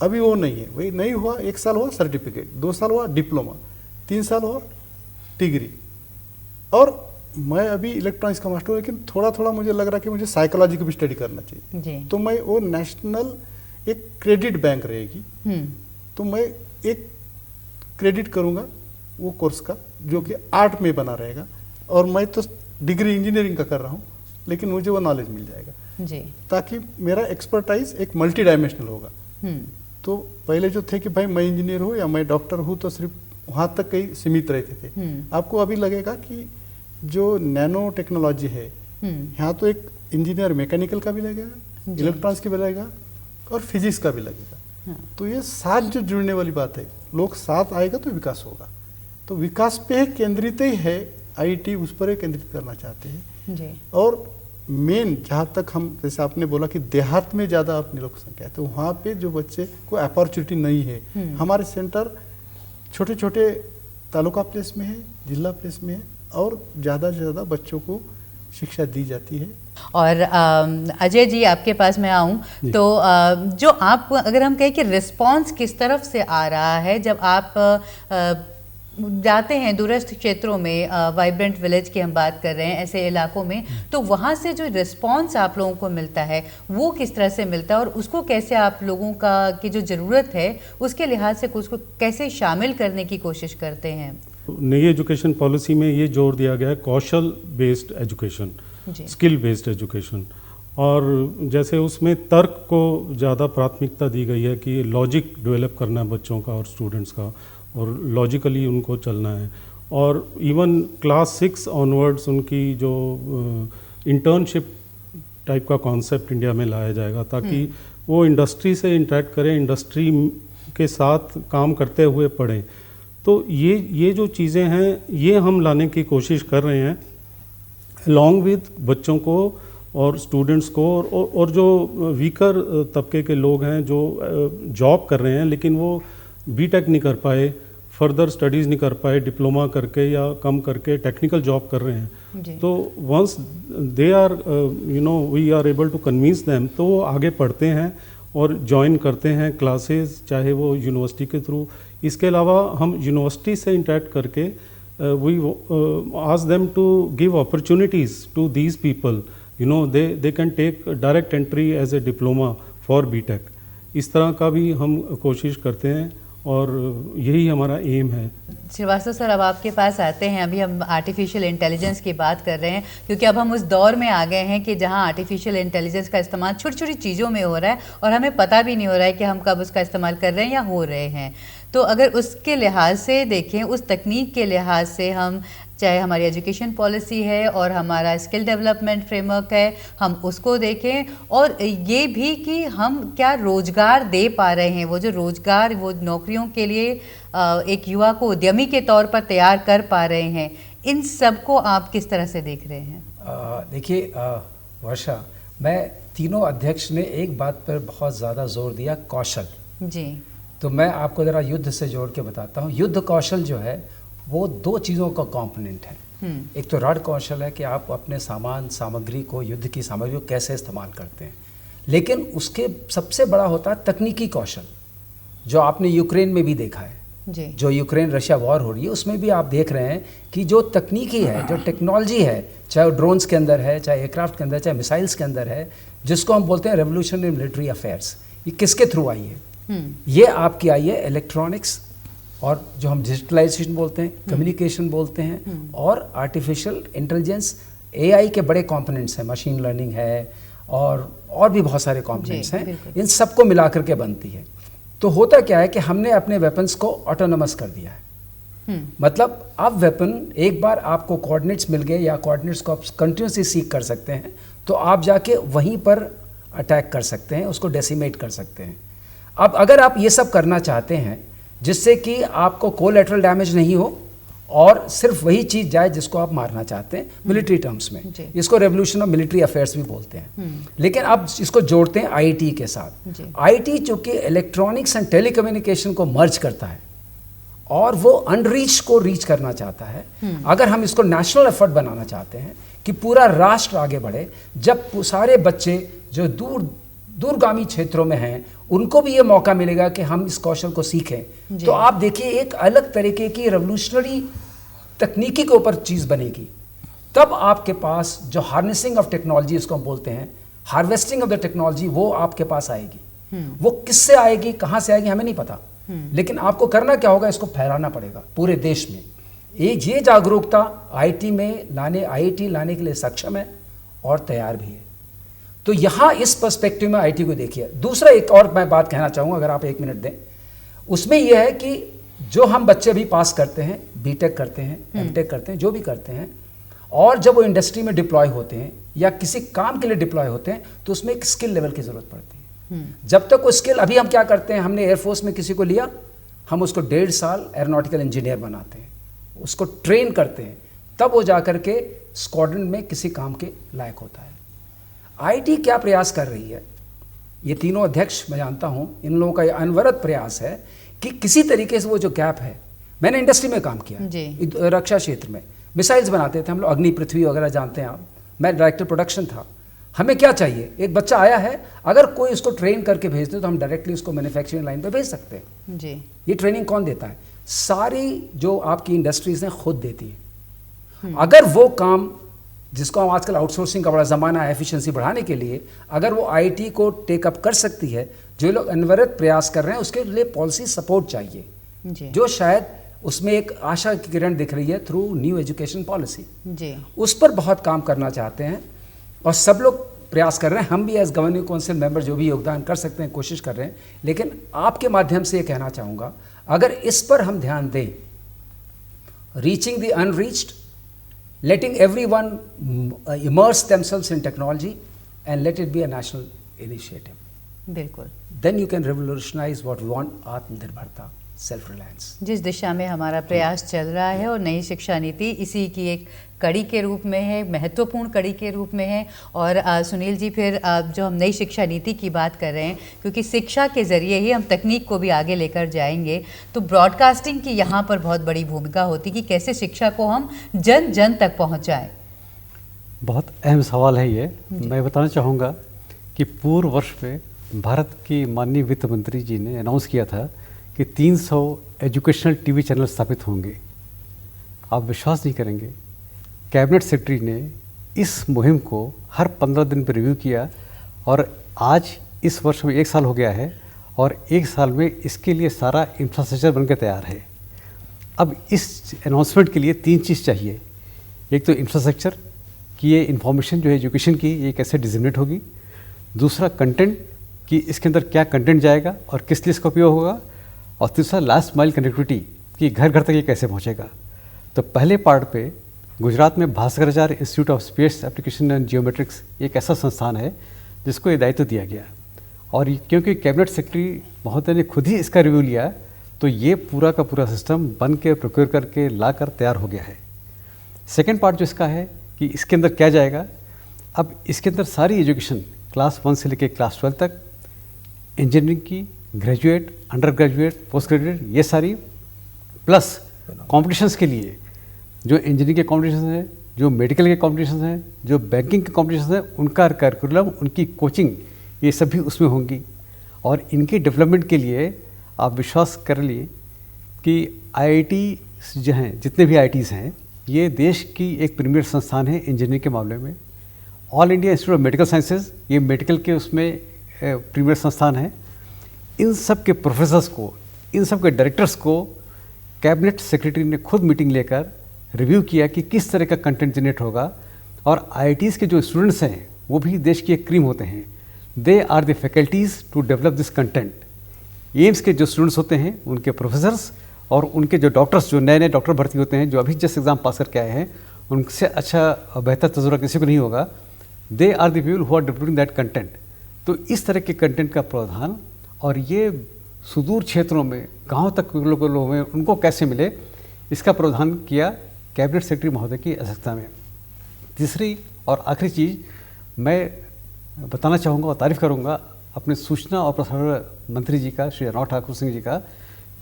अभी वो नहीं है, वही नहीं हुआ, 1 साल हुआ सर्टिफिकेट, 2 साल हुआ डिप्लोमा, 3 साल हुआ डिग्री। और मैं अभी इलेक्ट्रॉनिक्स का मास्टर हूँ, लेकिन थोड़ा थोड़ा मुझे लग रहा है कि मुझे साइकोलॉजी को भी स्टडी करना चाहिए जी। तो मैं वो नेशनल एक क्रेडिट बैंक रहेगी, तो मैं एक क्रेडिट करूँगा वो कोर्स का, जो कि आर्ट में बना रहेगा, और मैं तो डिग्री इंजीनियरिंग का कर रहा हूँ, लेकिन मुझे वो नॉलेज मिल जाएगा जी, ताकि मेरा एक्सपर्टाइज एक मल्टी डायमेंशनल होगा। तो पहले जो थे कि भाई मैं इंजीनियर हूँ या मैं डॉक्टर हूँ, तो सिर्फ वहाँ तक कहीं सीमित रहते थे। आपको अभी लगेगा कि जो नैनो टेक्नोलॉजी है, यहाँ तो एक इंजीनियर मैकेनिकल का भी लगेगा, इलेक्ट्रॉनिक्स का भी लगेगा, और फिजिक्स का भी लगेगा। तो ये साथ जो जुड़ने वाली बात है, लोग साथ आएगा तो विकास होगा। तो विकास पे केंद्रित ही है IIT, उस पर केंद्रित करना चाहते हैं जी। और मेन जहाँ तक हम, जैसे आपने बोला कि देहात में ज़्यादा अपनी लोक संख्या है, तो वहाँ पे जो बच्चे को अपॉर्चुनिटी नहीं है, हमारे सेंटर छोटे छोटे तालुका प्लेस में है, जिला प्लेस में है, और ज़्यादा से ज़्यादा बच्चों को शिक्षा दी जाती है। और अजय जी, आपके पास मैं आऊँ तो जो आप, अगर हम कहें कि रिस्पांस किस तरफ से आ रहा है जब आप जाते हैं दूरस्थ क्षेत्रों में, वाइब्रेंट विलेज की हम बात कर रहे हैं, ऐसे इलाकों में, तो वहाँ से जो रिस्पांस आप लोगों को मिलता है वो किस तरह से मिलता है, और उसको कैसे आप लोगों का की जो ज़रूरत है उसके लिहाज से उसको कैसे शामिल करने की कोशिश करते हैं? नई एजुकेशन पॉलिसी में ये जोर दिया गया है कौशल based education, skill based education, और जैसे उसमें तर्क को ज़्यादा प्राथमिकता दी गई है कि लॉजिक डेवलप करना है बच्चों का और स्टूडेंट्स का, और लॉजिकली उनको चलना है। और इवन क्लास 6 ऑनवर्ड्स उनकी जो इंटर्नशिप टाइप का कॉन्सेप्ट इंडिया में लाया जाएगा, ताकि वो इंडस्ट्री से इंटरेक्ट करें, इंडस्ट्री के साथ काम करते हुए पढ़ें। तो ये जो चीज़ें हैं ये हम लाने की कोशिश कर रहे हैं अलॉन्ग विद बच्चों को और स्टूडेंट्स को, और जो वीकर तबके के लोग हैं जो जॉब कर रहे हैं लेकिन वो बीटेक नहीं कर पाए, फर्दर स्टडीज़ नहीं कर पाए, डिप्लोमा करके या कम करके टेक्निकल जॉब कर रहे हैं। तो once they are we are able to convince them, तो वो आगे पढ़ते हैं और ज्वाइन करते हैं क्लासेस, चाहे वो यूनिवर्सिटी के थ्रू। इसके अलावा हम यूनिवर्सिटी से इंटरेक्ट करके we ask them to give opportunities to these people, they can take direct entry as a diploma for BTech। इस तरह का भी हम कोशिश करते हैं और यही हमारा एम है। श्रीवास्तव सर, अब आपके पास आते हैं। अभी हम आर्टिफिशियल इंटेलिजेंस की बात कर रहे हैं, क्योंकि अब हम उस दौर में आ गए हैं कि जहां आर्टिफिशियल इंटेलिजेंस का इस्तेमाल छोटी छोटी चीज़ों में हो रहा है और हमें पता भी नहीं हो रहा है कि हम कब उसका इस्तेमाल कर रहे हैं या हो रहे हैं। तो अगर उसके लिहाज से देखें, उस तकनीक के लिहाज से हम, चाहे हमारी एजुकेशन पॉलिसी है और हमारा स्किल डेवलपमेंट फ्रेमवर्क है, हम उसको देखें, और ये भी कि हम क्या रोज़गार दे पा रहे हैं, वो जो रोज़गार, वो नौकरियों के लिए एक युवा को उद्यमी के तौर पर तैयार कर पा रहे हैं, इन सब को आप किस तरह से देख रहे हैं? देखिए वर्षा, मैं तीनों अध्यक्ष ने एक बात पर बहुत ज़्यादा जोर दिया, कौशल जी। तो मैं आपको ज़रा युद्ध से जोड़ के बताता हूँ। युद्ध कौशल जो है वो दो चीज़ों का कंपोनेंट है। एक तो रण कौशल है कि आप अपने सामान सामग्री को, युद्ध की सामग्री को कैसे इस्तेमाल करते हैं, लेकिन उसके सबसे बड़ा होता है तकनीकी कौशल, जो आपने यूक्रेन में भी देखा है जी। जो यूक्रेन रशिया वॉर हो रही है उसमें भी आप देख रहे हैं कि जो तकनीकी है, जो टेक्नोलॉजी है, चाहे वो ड्रोन्स के अंदर है, चाहे एयरक्राफ्ट के अंदर, चाहे मिसाइल्स के अंदर है, जिसको हम बोलते हैं रेवोल्यूशन इन मिलिट्री अफेयर्स, ये किसके थ्रू आई है? ये आपकी आई है इलेक्ट्रॉनिक्स, और जो हम डिजिटलाइजेशन बोलते हैं, कम्युनिकेशन बोलते हैं, और आर्टिफिशियल इंटेलिजेंस, एआई के बड़े कंपोनेंट्स हैं, मशीन लर्निंग है और भी बहुत सारे कंपोनेंट्स हैं, इन सबको मिलाकर के बनती है। तो होता क्या है कि हमने अपने वेपन्स को ऑटोनोमस कर दिया है। मतलब अब वेपन एक बार आपको कोऑर्डिनेट्स मिल गए या कोऑर्डिनेट्स को आप कंटिन्यूसली सीख कर सकते हैं, तो आप जाके वहीं पर अटैक कर सकते हैं, उसको डेसिमेट कर सकते हैं। अब अगर आप ये सब करना चाहते हैं जिससे कि आपको कोलैटरल डैमेज नहीं हो और सिर्फ वही चीज़ जाए जिसको आप मारना चाहते हैं, मिलिट्री टर्म्स में इसको रेवोल्यूशन ऑफ मिलिट्री अफेयर्स भी बोलते हैं, लेकिन अब इसको जोड़ते हैं आईटी के साथ। आईटी चूंकि इलेक्ट्रॉनिक्स एंड टेलीकम्युनिकेशन को मर्ज करता है और वो अनरीच को रीच करना चाहता है। अगर हम इसको नेशनल एफर्ट बनाना चाहते हैं कि पूरा राष्ट्र आगे बढ़े, जब सारे बच्चे जो दूरगामी क्षेत्रों में हैं उनको भी ये मौका मिलेगा कि हम इस कौशल को सीखें, तो आप देखिए एक अलग तरीके की रेवोल्यूशनरी तकनीकी के ऊपर चीज़ बनेगी। तब आपके पास जो हार्नेसिंग ऑफ टेक्नोलॉजी इसको हम बोलते हैं, हार्वेस्टिंग ऑफ द टेक्नोलॉजी, वो आपके पास आएगी। वो किससे आएगी, कहाँ से आएगी, हमें नहीं पता, लेकिन आपको करना क्या होगा, इसको फैलाना पड़ेगा पूरे देश में। ये जागरूकता आईटी लाने के लिए सक्षम है और तैयार भी है। तो यहाँ इस पर्सपेक्टिव में आईटी को देखिए। दूसरा एक और मैं बात कहना चाहूँगा, अगर आप 1 मिनट दें, उसमें यह है कि जो हम बच्चे भी पास करते हैं, बीटेक करते हैं, एमटेक करते हैं, जो भी करते हैं, और जब वो इंडस्ट्री में डिप्लॉय होते हैं या किसी काम के लिए डिप्लॉय होते हैं, तो उसमें एक स्किल लेवल की ज़रूरत पड़ती है। जब तक वो स्किल, अभी हम क्या करते हैं, हमने एयरफोर्स में किसी को लिया, हम उसको 1.5 साल एरोनॉटिकल इंजीनियर बनाते हैं, उसको ट्रेन करते हैं, तब वो जा करके स्क्वाड्रन में किसी काम के लायक होता है। आईटी क्या प्रयास कर रही है, ये तीनों अध्यक्ष मैं जानता हूँ, इन लोगों का ये अनवरत प्रयास है कि किसी तरीके से वो जो गैप है, मैंने इंडस्ट्री में काम किया, रक्षा क्षेत्र में मिसाइल्स बनाते थे हम लोग, अग्नि पृथ्वी वगैरह जानते हैं आप, मैं डायरेक्टर प्रोडक्शन था। हमें क्या चाहिए, एक बच्चा आया है, अगर कोई उसको ट्रेन करके भेज दे तो हम डायरेक्टली उसको मैन्युफैक्चरिंग लाइन पे भेज सकते हैं जी। ये ट्रेनिंग कौन देता है, सारी जो आपकी इंडस्ट्रीज हैं खुद देती है। अगर वो काम जिसको हम आजकल आउटसोर्सिंग का बड़ा ज़माना है एफिशिएंसी बढ़ाने के लिए, अगर वो आईटी को टेकअप कर सकती है, जो लोग अनवरत प्रयास कर रहे हैं, उसके लिए पॉलिसी सपोर्ट चाहिए जी। जो शायद उसमें एक आशा की किरण दिख रही है थ्रू न्यू एजुकेशन पॉलिसी जी। उस पर बहुत काम करना चाहते हैं और सब लोग प्रयास कर रहे हैं, हम भी एज गवर्निंग काउंसिल मेंबर जो भी योगदान कर सकते हैं कोशिश कर रहे हैं। लेकिन आपके माध्यम से ये कहना चाहूँगा, अगर इस पर हम ध्यान दें, reaching the unreached, letting everyone immerse themselves in technology and let it be a national initiative. बिल्कुल, Then you can revolutionize what we want, आत्मनिर्भरता, self reliance. जिस दिशा में हमारा प्रयास चल रहा है और नई शिक्षा नीति इसी की एक कड़ी के रूप में है, महत्वपूर्ण कड़ी के रूप में है। और सुनील जी, फिर जो हम नई शिक्षा नीति की बात कर रहे हैं, क्योंकि शिक्षा के ज़रिए ही हम तकनीक को भी आगे लेकर जाएंगे, तो ब्रॉडकास्टिंग की यहाँ पर बहुत बड़ी भूमिका होती कि कैसे शिक्षा को हम जन जन तक पहुँचाएँ। बहुत अहम सवाल है ये। मैं बताना चाहूँगा कि पूर्व वर्ष में भारत की माननीय वित्त मंत्री जी ने अनाउंस किया था कि 300 एजुकेशनल टीवी चैनल स्थापित होंगे। आप विश्वास नहीं करेंगे, कैबिनेट सेक्रेटरी ने इस मुहिम को हर 15 दिन पर रिव्यू किया और आज इस वर्ष में 1 साल हो गया है और 1 साल में इसके लिए सारा इंफ्रास्ट्रक्चर बनकर तैयार है। अब इस अनाउंसमेंट के लिए 3 चीज़ चाहिए। एक तो इंफ्रास्ट्रक्चर कि ये इन्फॉर्मेशन जो है एजुकेशन की ये कैसे डिजिमिनेट होगी। दूसरा कंटेंट कि इसके अंदर क्या कंटेंट जाएगा और किस लिए इसका उपयोग होगा। और तीसरा लास्ट माइल कनेक्टिविटी कि घर घर तक ये कैसे पहुंचेगा। तो पहले पार्ट पे गुजरात में Bhaskaracharya institute of space application and geometrics एक ऐसा संस्थान है जिसको ये दायित्व दिया गया और क्योंकि कैबिनेट सेक्रेटरी महोदय ने खुद ही इसका रिव्यू लिया तो ये पूरा का पूरा सिस्टम बन के प्रोक्योर करके ला कर तैयार हो गया है। सेकेंड पार्ट जो इसका है कि इसके अंदर क्या जाएगा। अब इसके अंदर सारी एजुकेशन क्लास 1 से लेकर क्लास 12 तक, इंजीनियरिंग की, graduate, under graduate, post graduate, ये सारी प्लस कॉम्पिटिशन्स के लिए जो इंजीनियरिंग के कॉम्पिटिशन हैं, जो मेडिकल के कॉम्पिटिशन हैं, जो बैंकिंग के कॉम्पिटिशन हैं, उनका करिकुलम, उनकी कोचिंग, ये सब भी उसमें होंगी। और इनके डेवलपमेंट के लिए आप विश्वास कर लिए कि आईआईटी जो हैं, जितने भी आईआईटीज़ हैं, ये देश की एक प्रीमियर संस्थान है इंजीनियरिंग के मामले में। All India institute of medical sciences, ये मेडिकल के उसमें प्रीमियर संस्थान है। इन सब के प्रोफेसर्स को, इन सब के डायरेक्टर्स को कैबिनेट सेक्रेटरी ने खुद मीटिंग लेकर रिव्यू किया कि किस तरह का कंटेंट जनरेट होगा। और आईआईटीज़ के जो स्टूडेंट्स हैं वो भी देश की एक क्रीम होते हैं। They are the faculties to develop this content. AIIMS के जो स्टूडेंट्स होते हैं, उनके प्रोफेसर्स और उनके जो डॉक्टर्स, जो नए नए डॉक्टर भर्ती होते हैं, जो अभी जस्ट एग्ज़ाम पास करके आए हैं, उनसे अच्छा बेहतर तजुर्बा किसी को नहीं होगा। They are the people who are developing that content. तो इस तरह के कंटेंट का प्रावधान और ये सुदूर क्षेत्रों में, गाँव तक लोग हैं, उनको कैसे मिले, इसका प्रावधान किया कैबिनेट सेक्रेटरी महोदय की अध्यक्षता में। तीसरी और आखिरी चीज़ मैं बताना चाहूँगा और तारीफ़ करूँगा अपने सूचना और प्रसारण मंत्री जी का, श्री अनुराग ठाकुर सिंह जी का,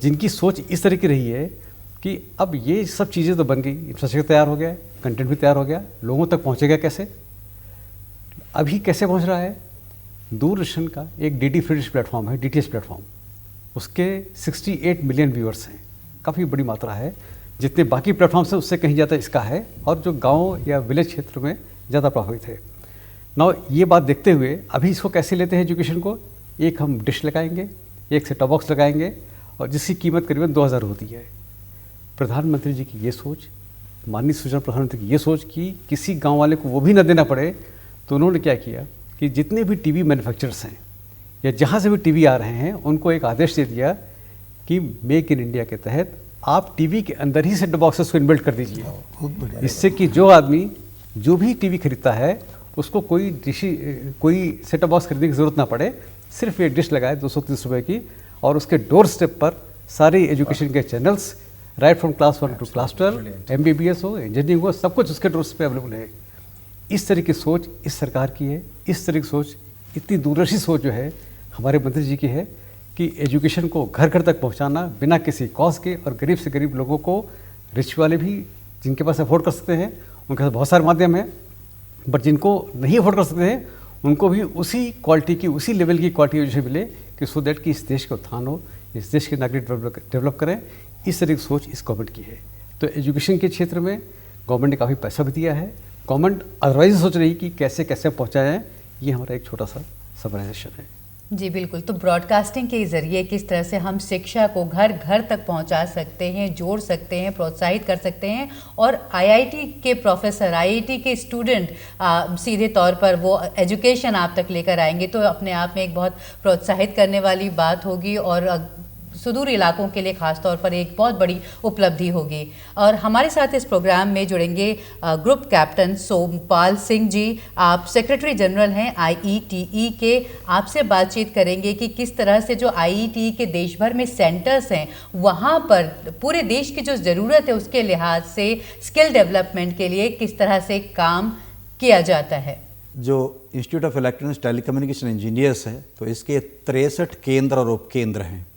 जिनकी सोच इस तरह की रही है कि अब ये सब चीज़ें तो बन गई, इंफ्रास्ट्रक्चर तैयार हो गया, कंटेंट भी तैयार हो गया, लोगों तक पहुँचेगा कैसे। अभी कैसे पहुँच रहा है, दूरदर्शन का एक डीडी फ्री डिश प्लेटफॉर्म है, डीटीएच प्लेटफॉर्म, उसके 68 मिलियन व्यूअर्स हैं, काफ़ी बड़ी मात्रा है। जितने बाकी प्लेटफॉर्म्स हैं उससे कहीं ज़्यादा इसका है और जो गांव या विलेज क्षेत्र में ज़्यादा प्रभावित है। नाउ ये बात देखते हुए अभी इसको कैसे लेते हैं एजुकेशन को, एक हम डिश लगाएंगे, एक सेट टॉप बॉक्स लगाएंगे और जिसकी कीमत करीबन 2000 होती है। प्रधानमंत्री जी की ये सोच, माननीय सूचना प्रधानमंत्री की ये सोच कि किसी गाँव वाले को वो भी न देना पड़े, तो उन्होंने क्या किया कि जितने भी टीवी मैन्युफैक्चरर्स हैं या जहाँ से भी टीवी आ रहे हैं, उनको एक आदेश दे दिया कि मेक इन इंडिया के तहत आप टीवी के अंदर ही सेट बॉक्सेस को इनबिल्ट कर दीजिए। इससे कि जो आदमी जो भी टीवी खरीदता है उसको कोई सेट बॉक्स खरीदने की ज़रूरत ना पड़े, सिर्फ एक डिश लगाए 230 रुपये की और उसके डोर स्टेप पर सारे एजुकेशन के channels, right from class 1 to class 12, MBBS हो, इंजीनियरिंग हो, सब कुछ उसके डोर पे अवेलेबल है। इस तरह की सोच इस सरकार की है। इस तरह की सोच, इतनी दूरदर्शी सोच जो है हमारे मंत्री जी की है कि एजुकेशन को घर घर तक पहुंचाना बिना किसी कॉस्ट के, और गरीब से गरीब लोगों को, रिच वाले भी जिनके पास अफोर्ड कर सकते हैं उनके पास बहुत सारे माध्यम हैं, बट जिनको नहीं अफोर्ड कर सकते हैं उनको भी उसी क्वालिटी की, उसी लेवल की क्वालिटी एजुकेशन मिले कि सो दैट कि इस देश का उत्थान हो, इस देश के नागरिक डेवलप करें। इस तरह की सोच इस गवर्नमेंट की है। तो एजुकेशन के क्षेत्र में गवर्नमेंट ने काफ़ी पैसा भी दिया है। गवर्नमेंट अदरवाइज सोच रही कि कैसे कैसे पहुँचाया जाए। ये हमारा एक छोटा सा समराइजेशन है। जी बिल्कुल। तो ब्रॉडकास्टिंग के ज़रिए किस तरह से हम शिक्षा को घर घर तक पहुंचा सकते हैं, जोड़ सकते हैं, प्रोत्साहित कर सकते हैं, और आईआईटी के प्रोफेसर, आईआईटी के स्टूडेंट सीधे तौर पर वो एजुकेशन आप तक लेकर आएंगे, तो अपने आप में एक बहुत प्रोत्साहित करने वाली बात होगी और सुदूर इलाकों के लिए ख़ास तौर पर एक बहुत बड़ी उपलब्धि होगी। और हमारे साथ इस प्रोग्राम में जुड़ेंगे ग्रुप कैप्टन सोमपाल सिंह जी। आप सेक्रेटरी जनरल हैं आईईटीई के। आपसे बातचीत करेंगे कि किस तरह से जो आईईटीई के देश भर में सेंटर्स हैं, वहाँ पर पूरे देश की जो ज़रूरत है उसके लिहाज से स्किल डेवलपमेंट के लिए किस तरह से काम किया जाता है। जो institute of electronics telecommunication engineers है, तो इसके 63 केंद्र और उपकेंद्र हैं।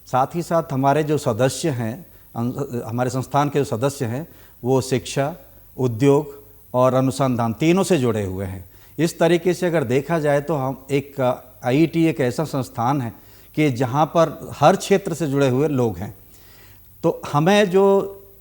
साथ ही साथ हमारे जो सदस्य हैं, हमारे संस्थान के जो सदस्य हैं, वो शिक्षा, उद्योग और अनुसंधान तीनों से जुड़े हुए हैं। इस तरीके से अगर देखा जाए तो हम एक आईईटी एक ऐसा संस्थान है कि जहाँ पर हर क्षेत्र से जुड़े हुए लोग हैं। तो हमें जो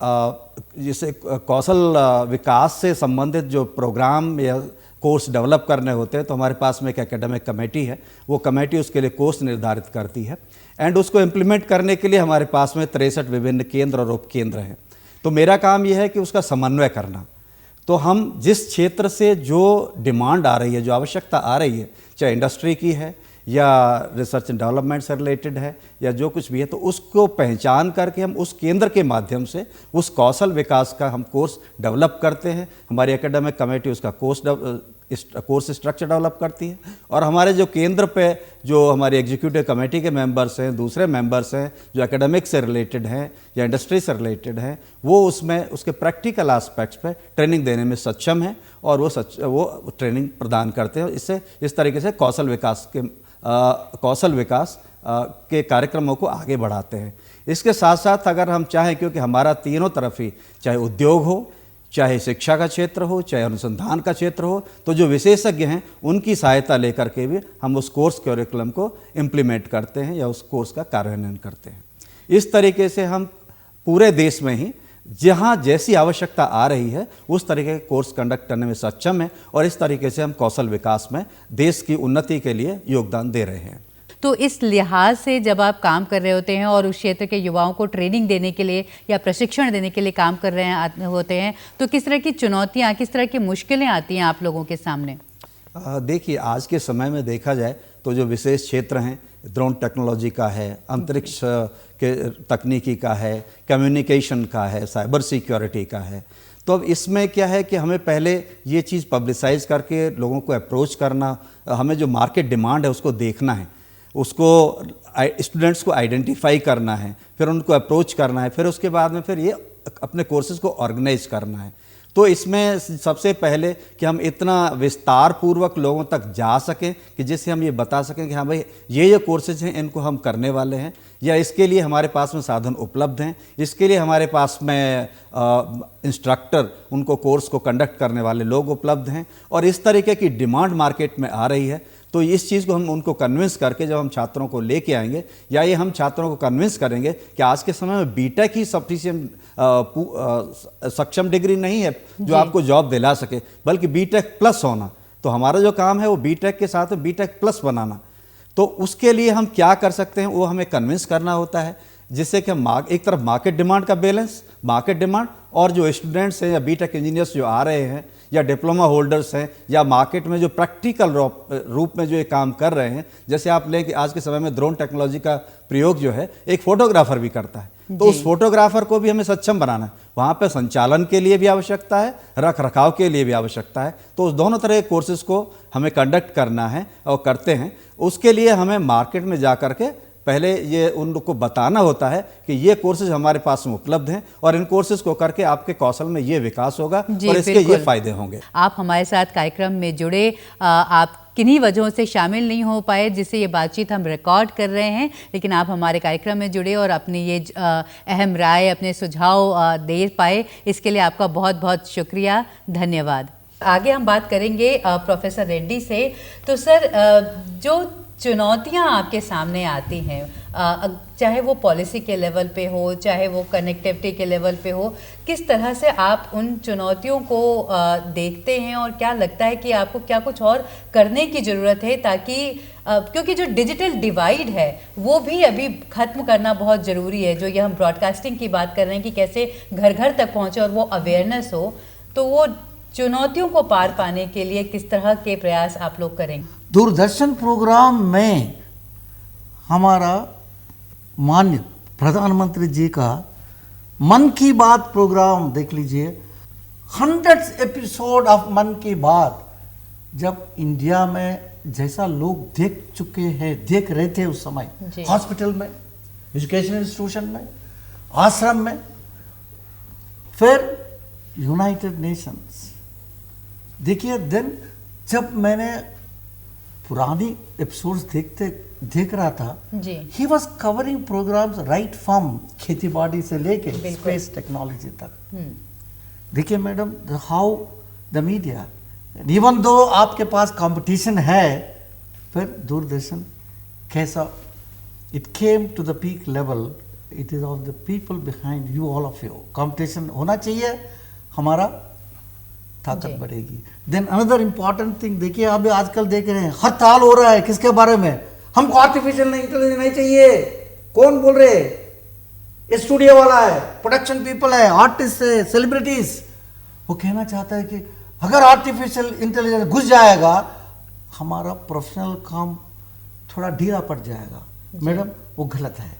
जैसे कौशल विकास से संबंधित जो प्रोग्राम या कोर्स डेवलप करने होते हैं, तो हमारे पास में एक एकेडमिक कमेटी है। वो कमेटी उसके लिए कोर्स निर्धारित करती है एंड उसको इम्प्लीमेंट करने के लिए हमारे पास में 63 विभिन्न केंद्र और उपकेंद्र हैं। तो मेरा काम यह है कि उसका समन्वय करना। तो हम जिस क्षेत्र से जो डिमांड आ रही है, जो आवश्यकता आ रही है, चाहे इंडस्ट्री की है या रिसर्च एंड डेवलपमेंट से रिलेटेड है या जो कुछ भी है, तो उसको पहचान करके हम उस केंद्र के माध्यम से उस कौशल विकास का हम कोर्स डेवलप करते हैं। हमारी एकेडमिक कमेटी उसका कोर्स स्ट्रक्चर डेवलप करती है और हमारे जो केंद्र पे जो हमारी एग्जीक्यूटिव कमेटी के मेंबर्स हैं, दूसरे मेंबर्स हैं जो एकेडमिक से रिलेटेड हैं या इंडस्ट्री से रिलेटेड हैं, वो उसमें उसके प्रैक्टिकल एस्पेक्ट्स पे ट्रेनिंग देने में सक्षम हैं और वो ट्रेनिंग प्रदान करते हैं। इससे इस तरीके से कौशल विकास के कार्यक्रमों को आगे बढ़ाते हैं। इसके साथ साथ अगर हम चाहें, क्योंकि हमारा तीनों तरफ ही, चाहे उद्योग हो, चाहे शिक्षा का क्षेत्र हो, चाहे अनुसंधान का क्षेत्र हो, तो जो विशेषज्ञ हैं उनकी सहायता लेकर के भी हम उस कोर्स करिकुलम को इम्प्लीमेंट करते हैं या उस कोर्स का कार्यान्वयन करते हैं। इस तरीके से हम पूरे देश में ही जहाँ जैसी आवश्यकता आ रही है उस तरीके के कोर्स कंडक्ट करने में सक्षम है और इस तरीके से हम कौशल विकास में देश की उन्नति के लिए योगदान दे रहे हैं। तो इस लिहाज से जब आप काम कर रहे होते हैं और उस क्षेत्र के युवाओं को ट्रेनिंग देने के लिए या प्रशिक्षण देने के लिए काम कर रहे होते हैं, तो किस तरह की चुनौतियाँ, किस तरह की मुश्किलें आती हैं आप लोगों के सामने? देखिए, आज के समय में देखा जाए तो जो विशेष क्षेत्र हैं, ड्रोन टेक्नोलॉजी का है, अंतरिक्ष के तकनीकी का है, कम्युनिकेशन का है, साइबर सिक्योरिटी का है। तो अब इसमें क्या है कि हमें पहले ये चीज़ पब्लिसाइज करके लोगों को अप्रोच करना, हमें जो मार्केट डिमांड है उसको देखना है, उसको स्टूडेंट्स को आइडेंटिफाई करना है, फिर उनको अप्रोच करना है, फिर उसके बाद में फिर ये अपने कोर्सेज़ को ऑर्गेनाइज करना है। तो इसमें सबसे पहले कि हम इतना विस्तार पूर्वक लोगों तक जा सकें कि जिससे हम ये बता सकें कि हाँ भाई ये कोर्सेज हैं, इनको हम करने वाले हैं, या इसके लिए हमारे पास में साधन उपलब्ध हैं, इसके लिए हमारे पास में इंस्ट्रक्टर, उनको कोर्स को कंडक्ट करने वाले लोग उपलब्ध हैं, और इस तरीके की डिमांड मार्केट में आ रही है। तो इस चीज़ को हम उनको कन्विंस करके जब हम छात्रों को लेके आएंगे, या ये हम छात्रों को कन्विंस करेंगे कि आज के समय में बीटेक ही सफिशिएंट सक्षम डिग्री नहीं है जो आपको जॉब दिला सके, बल्कि बीटेक प्लस होना। तो हमारा जो काम है वो बीटेक के साथ बीटेक प्लस बनाना। तो उसके लिए हम क्या कर सकते हैं, वो हमें कन्विंस करना होता है, जिससे कि हम एक तरफ मार्केट डिमांड का बैलेंस, मार्केट डिमांड, और जो स्टूडेंट्स हैं या बीटेक इंजीनियर्स जो आ रहे हैं या डिप्लोमा होल्डर्स हैं या मार्केट में जो प्रैक्टिकल रूप में जो ये काम कर रहे हैं, जैसे आप लें कि आज के समय में ड्रोन टेक्नोलॉजी का प्रयोग जो है एक फोटोग्राफर भी करता है, तो उस फोटोग्राफर को भी हमें सक्षम बनाना है। वहाँ पे संचालन के लिए भी आवश्यकता है, रख रखाव के लिए भी आवश्यकता है। तो उस दोनों तरह के कोर्सेज़ को हमें कंडक्ट करना है और करते हैं। उसके लिए हमें मार्केट में जा कर के पहले ये उन लोग को बताना होता है कि ये कोर्सेज हमारे पास में उपलब्ध हैं और इन कोर्सेज को करके आपके कौशल में ये विकास होगा और इसके ये फायदे होंगे। आप हमारे साथ कार्यक्रम में जुड़े, आप किन्हीं वजहों से शामिल नहीं हो पाए जिससे ये बातचीत हम रिकॉर्ड कर रहे हैं, लेकिन आप हमारे कार्यक्रम में जुड़े और अपनी ये अहम राय, अपने सुझाव दे पाए, इसके लिए आपका बहुत बहुत शुक्रिया, धन्यवाद। आगे हम बात करेंगे प्रोफेसर रेड्डी से। तो सर, जो चुनौतियां आपके सामने आती हैं, चाहे वो पॉलिसी के लेवल पे हो, चाहे वो कनेक्टिविटी के लेवल पे हो, किस तरह से आप उन चुनौतियों को देखते हैं और क्या लगता है कि आपको क्या कुछ और करने की ज़रूरत है ताकि क्योंकि जो डिजिटल डिवाइड है वो भी अभी ख़त्म करना बहुत ज़रूरी है। जो ये हम ब्रॉडकास्टिंग की बात कर रहे हैं कि कैसे घर घर तक पहुँचे और वो अवेयरनेस हो, तो वो चुनौतियों को पार पाने के लिए किस तरह के प्रयास आप लोग करेंगे? दूरदर्शन प्रोग्राम में हमारा माननीय प्रधानमंत्री जी का मन की बात प्रोग्राम देख लीजिए, 100 एपिसोड ऑफ मन की बात, जब इंडिया में जैसा लोग देख रहे थे उस समय, हॉस्पिटल में, एजुकेशन इंस्टीट्यूशन में, आश्रम में, फिर यूनाइटेड नेशंस। देखिए देन जब मैंने पुरानी एपिसोड्स देख रहा था, he was covering programs right from खेती बाड़ी से लेके स्पेस टेक्नोलॉजी तक। देखिए मैडम, how the media, even though आपके पास कंपटीशन है, फिर दूरदर्शन कैसा it came to the peak level, it is of the people behind you, all of you. Competition होना चाहिए, हमारा ताकत बढ़ेगी। देन अनदर इंपॉर्टेंट थिंग, देखिए अभी आजकल देख रहे हैं हड़ताल हो रहा है, किसके बारे में? हमको आर्टिफिशियल इंटेलिजेंस नहीं चाहिए। कौन बोल रहे? स्टूडियो वाला है, प्रोडक्शन पीपल है, आर्टिस्ट है, सेलिब्रिटीज। वो कहना चाहता है कि अगर आर्टिफिशियल इंटेलिजेंस घुस जाएगा, हमारा प्रोफेशनल काम थोड़ा ढीला पड़ जाएगा। मैडम वो गलत है।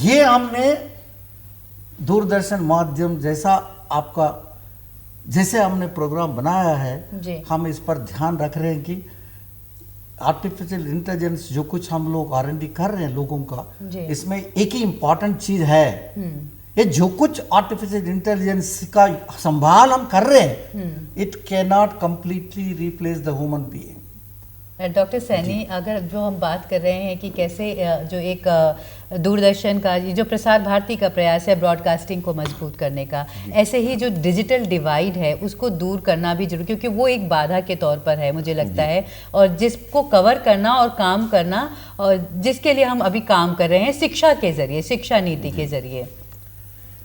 ये हमने दूरदर्शन माध्यम जैसे हमने प्रोग्राम बनाया है, हम इस पर ध्यान रख रहे हैं कि आर्टिफिशियल इंटेलिजेंस जो कुछ हम लोग R&D कर रहे हैं लोगों का, इसमें एक ही इम्पॉर्टेंट चीज है, ये जो कुछ आर्टिफिशियल इंटेलिजेंस का संभाल हम कर रहे हैं, it can not completely replace the human being. Doctor Saini, अगर जो हम बात कर रहे हैं कि कैसे जो एक दूरदर्शन का जो प्रसार भारती का प्रयास है ब्रॉडकास्टिंग को मजबूत करने का, ऐसे ही जो डिजिटल डिवाइड है उसको दूर करना भी जरूरी, क्योंकि वो एक बाधा के तौर पर है मुझे लगता है, और जिसको कवर करना और काम करना, और जिसके लिए हम अभी काम कर रहे हैं शिक्षा के जरिए, शिक्षा नीति के जरिए।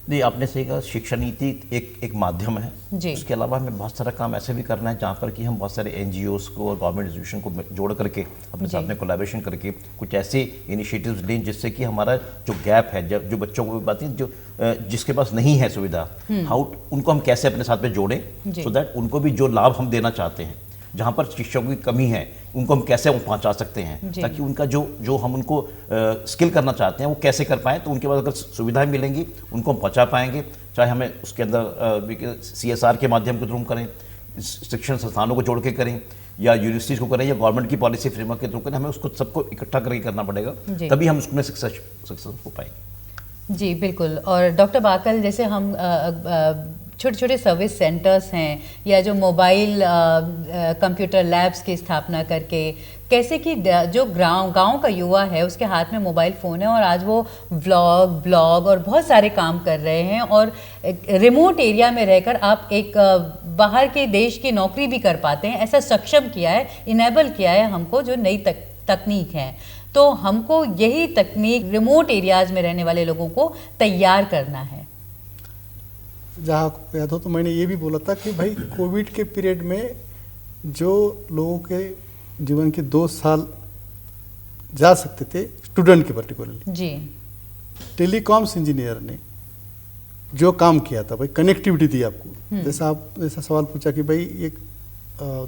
नहीं, आपने सही कहा, शिक्षा नीति एक माध्यम है। उसके अलावा हमें बहुत सारा काम ऐसे भी करना है जहाँ पर कि हम बहुत सारे NGOs को और गवर्नमेंट इंस्टीट्यूशन को जोड़ करके अपने साथ में कोलैबोरेशन करके कुछ ऐसे इनिशिएटिव्स लें जिससे कि हमारा जो गैप है, जो बच्चों को बात जो जिसके पास नहीं है सुविधा, उनको हम कैसे अपने साथ में जोड़ें, सो दैट उनको भी जो लाभ हम देना चाहते हैं, जहाँ पर शिक्षकों की कमी है, उनको हम कैसे पहुँचा सकते हैं, ताकि उनका जो हम उनको स्किल करना चाहते हैं वो कैसे कर पाएँ। तो उनके बाद अगर सुविधाएं मिलेंगी उनको हम पहुँचा पाएंगे, चाहे हमें उसके अंदर CSR के माध्यम के थ्रू करें, शिक्षण संस्थानों को जोड़ के करें, या यूनिवर्सिटीज़ को करें, या गवर्नमेंट की पॉलिसी फ्रेमवर्क के थ्रू करें, हमें उसको सबको इकट्ठा करके करना पड़ेगा, तभी हम उसमें सक्सेस हो पाएंगे। जी बिल्कुल। और डॉक्टर बाकल, जैसे हम छोटे छोटे सर्विस सेंटर्स हैं या जो मोबाइल कंप्यूटर लैब्स की स्थापना करके, कैसे कि जो गांव का युवा है उसके हाथ में मोबाइल फ़ोन है और आज वो ब्लॉग और बहुत सारे काम कर रहे हैं, और रिमोट एरिया में रहकर आप एक बाहर के देश की नौकरी भी कर पाते हैं, ऐसा सक्षम किया है, इनेबल किया है हमको जो नई तकनीक है। तो हमको यही तकनीक रिमोट एरियाज में रहने वाले लोगों को तैयार करना है। जहाँ आपको याद हो तो मैंने ये भी बोला था कि भाई कोविड के पीरियड में जो लोगों के जीवन के 2 साल जा सकते थे, स्टूडेंट के पर्टिकुलरली जी, टेलीकॉम्स इंजीनियर ने जो काम किया था, भाई कनेक्टिविटी दी आपको, जैसा सवाल पूछा कि भाई एक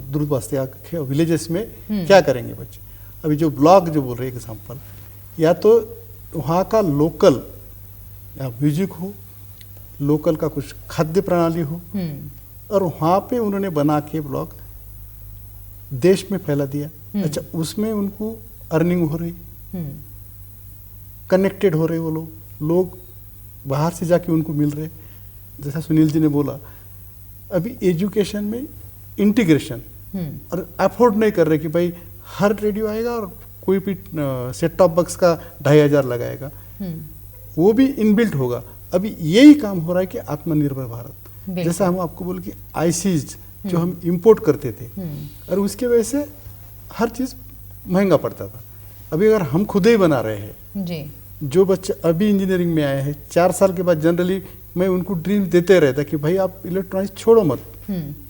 दूरदराज के विलेजेस में क्या करेंगे बच्चे। अभी जो ब्लॉग जो बोल रहे एग्जाम्पल, या तो वहाँ का लोकल या म्यूजिक हो, लोकल का कुछ खाद्य प्रणाली हो, और वहाँ पे उन्होंने बना के ब्लॉग देश में फैला दिया। अच्छा, उसमें उनको अर्निंग हो रही, कनेक्टेड हो रहे, वो लोग बाहर से जाके उनको मिल रहे। जैसा सुनील जी ने बोला, अभी एजुकेशन में इंटीग्रेशन, और अफोर्ड नहीं कर रहे कि भाई हर रेडियो आएगा और कोई भी सेट टॉप बॉक्स का 2500 लगाएगा, वो भी इनबिल्ट होगा। अभी यही काम हो रहा है कि आत्मनिर्भर भारत, जैसा हम आपको बोले कि आईसीज जो हम इंपोर्ट करते थे, और उसके वजह से हर चीज़ महंगा पड़ता था। अभी अगर हम खुद ही बना रहे हैं, जी जो बच्चे अभी इंजीनियरिंग में आए हैं 4 साल के बाद जनरली मैं उनको ड्रीम देते रहता कि भाई आप इलेक्ट्रॉनिक्स छोड़ो मत,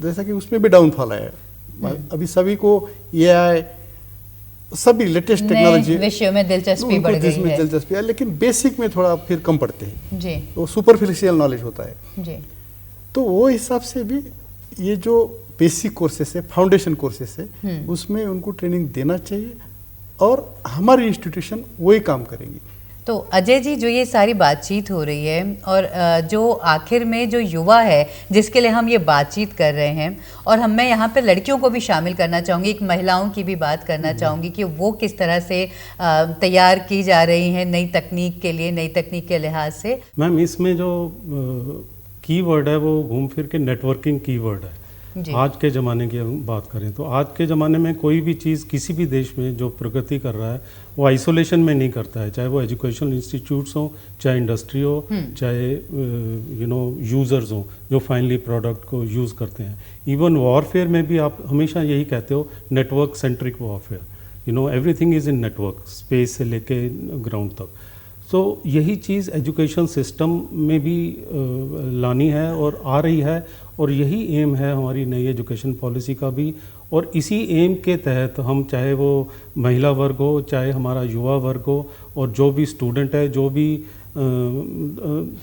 जैसा कि उसमें भी डाउनफॉल आया। अभी सभी को एआई सभी लेटेस्ट टेक्नोलॉजी विषयों में दिलचस्पी बढ़ गई है, दिलचस्पी है, लेकिन बेसिक में थोड़ा फिर कम पढ़ते हैं जी वो सुपरफिशियल नॉलेज होता है। जी तो वो हिसाब से भी ये जो बेसिक कोर्सेस है, फाउंडेशन कोर्सेस है, उसमें उनको ट्रेनिंग देना चाहिए और हमारी इंस्टीट्यूशन वही काम करेंगी। तो अजय जी, जो ये सारी बातचीत हो रही है और जो आखिर में जो युवा है जिसके लिए हम ये बातचीत कर रहे हैं, और मैं यहाँ पे लड़कियों को भी शामिल करना चाहूँगी, एक महिलाओं की भी बात करना चाहूँगी कि वो किस तरह से तैयार की जा रही हैं नई तकनीक के लिए, नई तकनीक के लिहाज से। मैम इसमें जो कीवर्ड है वो घूम फिर के नेटवर्किंग कीवर्ड है। आज के ज़माने की हम बात करें तो आज के ज़माने में कोई भी चीज़ किसी भी देश में जो प्रगति कर रहा है वो आइसोलेशन में नहीं करता है, चाहे वो एजुकेशनल इंस्टीट्यूट्स हो, चाहे इंडस्ट्री हो, चाहे यूज़र्स हो जो फाइनली प्रोडक्ट को यूज़ करते हैं। इवन वॉरफेयर में भी आप हमेशा यही कहते हो network centric warfare, everything is in network, space से लेके ग्राउंड तक। तो यही चीज़ एजुकेशन सिस्टम में भी लानी है और आ रही है, और यही एम है हमारी नई एजुकेशन पॉलिसी का भी। और इसी एम के तहत हम, चाहे वो महिला वर्ग हो, चाहे हमारा युवा वर्ग हो, और जो भी स्टूडेंट है, जो भी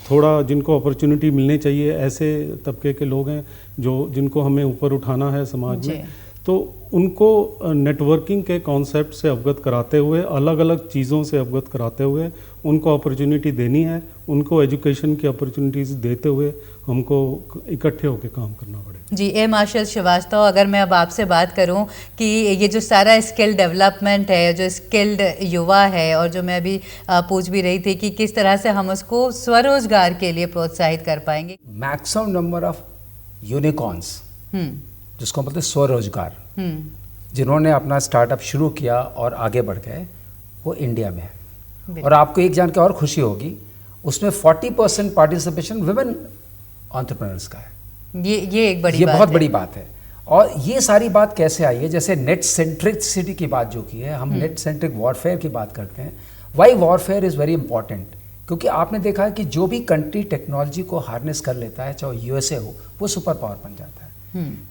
थोड़ा जिनको अपॉर्चुनिटी मिलनी चाहिए, ऐसे तबके के लोग हैं जिनको हमें ऊपर उठाना है समाज में, तो उनको नेटवर्किंग के कॉन्सेप्ट से अवगत कराते हुए, अलग अलग चीज़ों से अवगत कराते हुए उनको अपॉर्चुनिटी देनी है। उनको एजुकेशन की अपॉर्चुनिटीज़ देते हुए हमको इकट्ठे होकर काम करना पड़ेगा। जी, ए मार्शल श्रीवास्तव, अगर मैं अब आपसे बात करूं कि ये जो सारा स्किल डेवलपमेंट है, जो स्किल्ड युवा है, और जो मैं अभी पूछ भी रही थी कि किस तरह से हम उसको स्वरोजगार के लिए प्रोत्साहित कर पाएंगे। मैक्सिमम नंबर ऑफ यूनिकॉर्न्स, जिसको बोलते हैं स्वरोजगार, जिन्होंने अपना स्टार्टअप शुरू किया और आगे बढ़ गए, वो इंडिया में है। और आपको एक जान के और खुशी होगी, उसमें 40% पार्टिसिपेशन विमेन एंटरप्रेन्योर्स का है। ये एक बड़ी ये बात बहुत है। बड़ी बात है। और ये सारी बात कैसे आई है, जैसे नेट सेंट्रिसिटी की बात जो की है, हम नेट सेंट्रिक वॉरफेयर की बात करते हैं। Why warfare is very important, क्योंकि आपने देखा है कि जो भी कंट्री टेक्नोलॉजी को हार्नेस कर लेता है, चाहे यूएसए हो, वो सुपर पावर बन जाता है।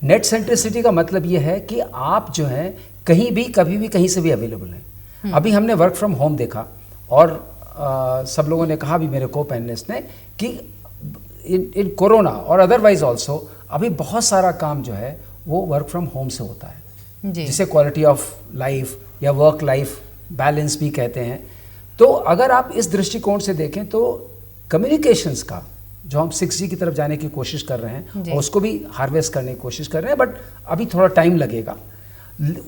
नेट सेंट्रिसिटी का मतलब ये है कि आप जो है कहीं भी, कभी भी, कहीं से भी अवेलेबल हैं। अभी हमने वर्क फ्रॉम होम देखा, और सब लोगों ने कहा भी, मेरे को पैनलिस्ट ने, कि इन कोरोना और अदरवाइज ऑल्सो अभी बहुत सारा काम जो है वो वर्क फ्रॉम होम से होता है, जिसे क्वालिटी ऑफ लाइफ या वर्क लाइफ बैलेंस भी कहते हैं। तो अगर आप इस दृष्टिकोण से देखें तो कम्युनिकेशंस का जो हम 6G की तरफ जाने की कोशिश कर रहे हैं, और उसको भी हार्वेस्ट करने की कोशिश कर रहे हैं, बट अभी थोड़ा टाइम लगेगा।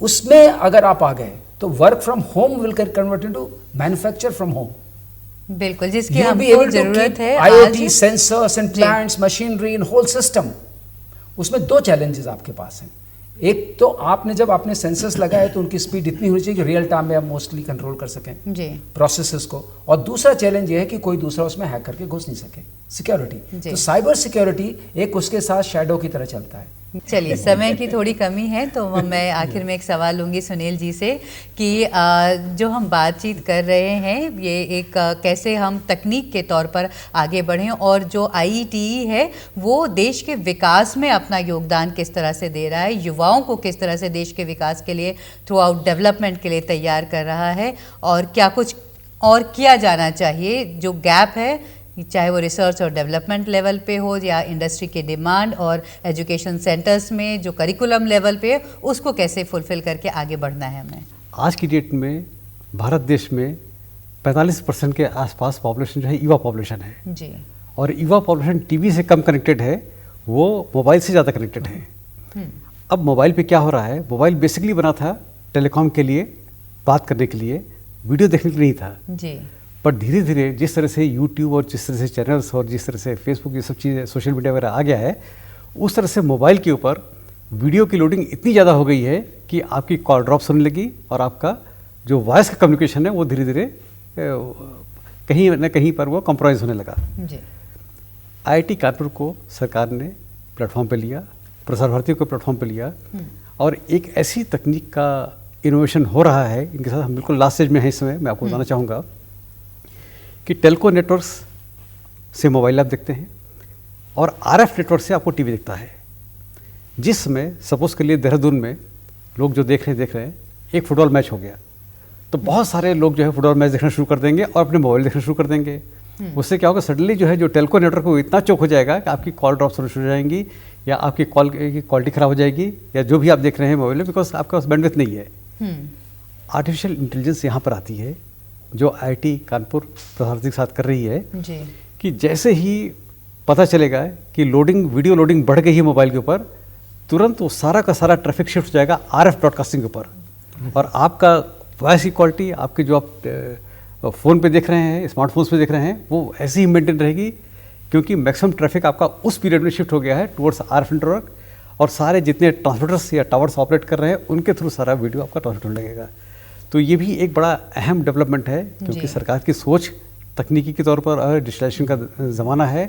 उसमें अगर आप आ गए तो work from home will get convert into manufacture from home. बिल्कुल, जिसकी हमको जरूरत है। IoT sensors and plants, machinery in whole system. उसमें 2 चैलेंजेस आपके पास हैं। एक तो आपने जब आपने सेंसर्स लगाए तो उनकी स्पीड इतनी होनी चाहिए कि रियल टाइम में आप मोस्टली कंट्रोल कर सकें प्रोसेसेस को, और दूसरा चैलेंज ये है कि कोई दूसरा उसमें हैक करके घुस नहीं सके, सिक्योरिटी। तो साइबर सिक्योरिटी एक उसके साथ शैडो की तरह चलता है। चलिए, समय की थोड़ी कमी है तो मैं आखिर में एक सवाल लूँगी सुनील जी से कि जो हम बातचीत कर रहे हैं, ये एक कैसे हम तकनीक के तौर पर आगे बढ़ें, और जो IETE है वो देश के विकास में अपना योगदान किस तरह से दे रहा है, युवाओं को किस तरह से देश के विकास के लिए, थ्रू आउट डेवलपमेंट के लिए तैयार कर रहा है, और क्या कुछ और किया जाना चाहिए, जो गैप है, चाहे वो रिसर्च और डेवलपमेंट लेवल पे हो या इंडस्ट्री के डिमांड और एजुकेशन सेंटर्स में जो करिकुलम लेवल पे, उसको कैसे फुलफिल करके आगे बढ़ना है हमें। आज की डेट में भारत देश में 45% के आसपास पॉपुलेशन जो है युवा पॉपुलेशन है जी, और युवा पॉपुलेशन टीवी से कम कनेक्टेड है, वो मोबाइल से ज़्यादा कनेक्टेड है। अब मोबाइल पे क्या हो रहा है, मोबाइल बेसिकली बना था टेलीकॉम के लिए, बात करने के लिए, वीडियो देखने के लिए नहीं था जी। पर धीरे धीरे जिस तरह से यूट्यूब और जिस तरह से चैनल्स और जिस तरह से फेसबुक, ये सब चीज़ें, सोशल मीडिया वगैरह आ गया है, उस तरह से मोबाइल के ऊपर वीडियो की लोडिंग इतनी ज़्यादा हो गई है कि आपकी कॉल ड्रॉप्स होने लगी, और आपका जो वॉइस का कम्युनिकेशन है वो धीरे धीरे कहीं न कहीं पर वो कॉम्प्रोमाइज़ होने लगा। जी। IIT कानपुर को सरकार ने प्लेटफॉर्म पे लिया, प्रसार भारती को प्लेटफॉर्म पे लिया, और एक ऐसी तकनीक का इनोवेशन हो रहा है, इनके साथ हम बिल्कुल लास्ट स्टेज में हैं इस समय। मैं आपको बताना चाहूँगा कि टेलको नेटवर्क्स से मोबाइल आप देखते हैं और आरएफ नेटवर्क से आपको टीवी दिखता है। जिसमें सपोज़ के लिए देहरादून में लोग जो देख रहे हैं एक फुटबॉल मैच हो गया, तो बहुत सारे लोग जो है फुटबॉल मैच देखना शुरू कर देंगे और अपने मोबाइल देखना शुरू कर देंगे। उससे क्या होगा, सडनली जो है जो टेलको नेटवर्क को इतना चौक हो जाएगा कि आपकी कॉल ड्रॉप शुरू हो जाएंगी या आपकी कॉल की क्वालिटी ख़राब हो जाएगी या जो भी आप देख रहे हैं मोबाइल में, बिकॉज आपके पास बैंडविड्थ नहीं है। आर्टिफिशियल इंटेलिजेंस यहाँ पर आती है जो IIT कानपुर प्रसारती के साथ कर रही है जी। कि जैसे ही पता चलेगा कि वीडियो लोडिंग बढ़ गई है मोबाइल के ऊपर, तुरंत वो सारा का सारा ट्रैफिक शिफ्ट हो जाएगा RF ब्रॉडकास्टिंग के ऊपर और आपका वॉइस की क्वालिटी आपके जो आप फ़ोन पे देख रहे हैं, स्मार्टफोन्स पे देख रहे हैं, वो ऐसी ही मेंटेन रहेगी क्योंकि मैक्सिमम ट्रैफिक आपका उस पीरियड में शिफ्ट हो गया है टुवर्ड्स RF नेटवर्क और सारे जितने ट्रांसमीटर्स या टावर्स ऑपरेट कर रहे हैं उनके थ्रू सारा वीडियो आपका ट्रांसमिट होने लगेगा। तो ये भी एक बड़ा अहम डेवलपमेंट है क्योंकि सरकार की सोच तकनीकी के तौर पर और डिजिटलाइजेशन का ज़माना है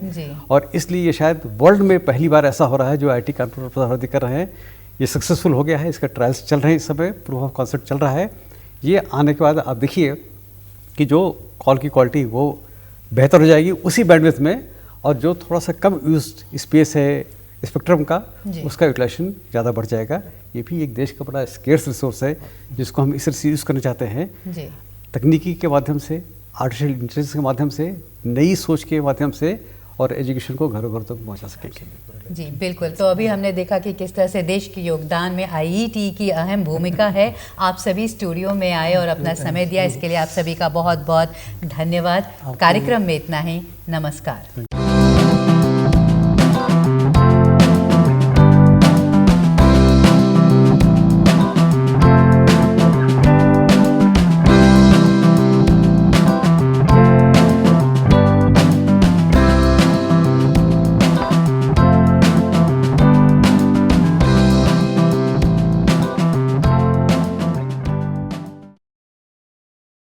और इसलिए ये शायद वर्ल्ड में पहली बार ऐसा हो रहा है जो IIT कानपुर प्रसारती कर रहे हैं। ये सक्सेसफुल हो गया है, इसका ट्रायल्स चल रहे हैं, इस समय प्रूफ ऑफ कॉन्सेप्ट चल रहा है। ये आने के बाद आप देखिए कि जो कॉल की क्वालिटी वो बेहतर हो जाएगी उसी बैंडविड्थ में और जो थोड़ा सा कम यूज्ड स्पेस है स्पेक्ट्रम का उसका यूटिलाइजेशन ज़्यादा बढ़ जाएगा। ये भी एक देश का बड़ा स्केर्स रिसोर्स है जिसको हम इस तरह से यूज़ करना चाहते हैं तकनीकी के माध्यम से, आर्टिफिशियल इंटेलिजेंस के माध्यम से, नई सोच के माध्यम से और एजुकेशन को घरों घर तक पहुंचा सकेंगे। जी बिल्कुल। तो अभी हमने देखा कि किस तरह से देश के योगदान में IIT की अहम भूमिका है। आप सभी स्टूडियो में आए और अपना समय दिया, इसके लिए आप सभी का बहुत बहुत धन्यवाद। कार्यक्रम में इतना ही, नमस्कार।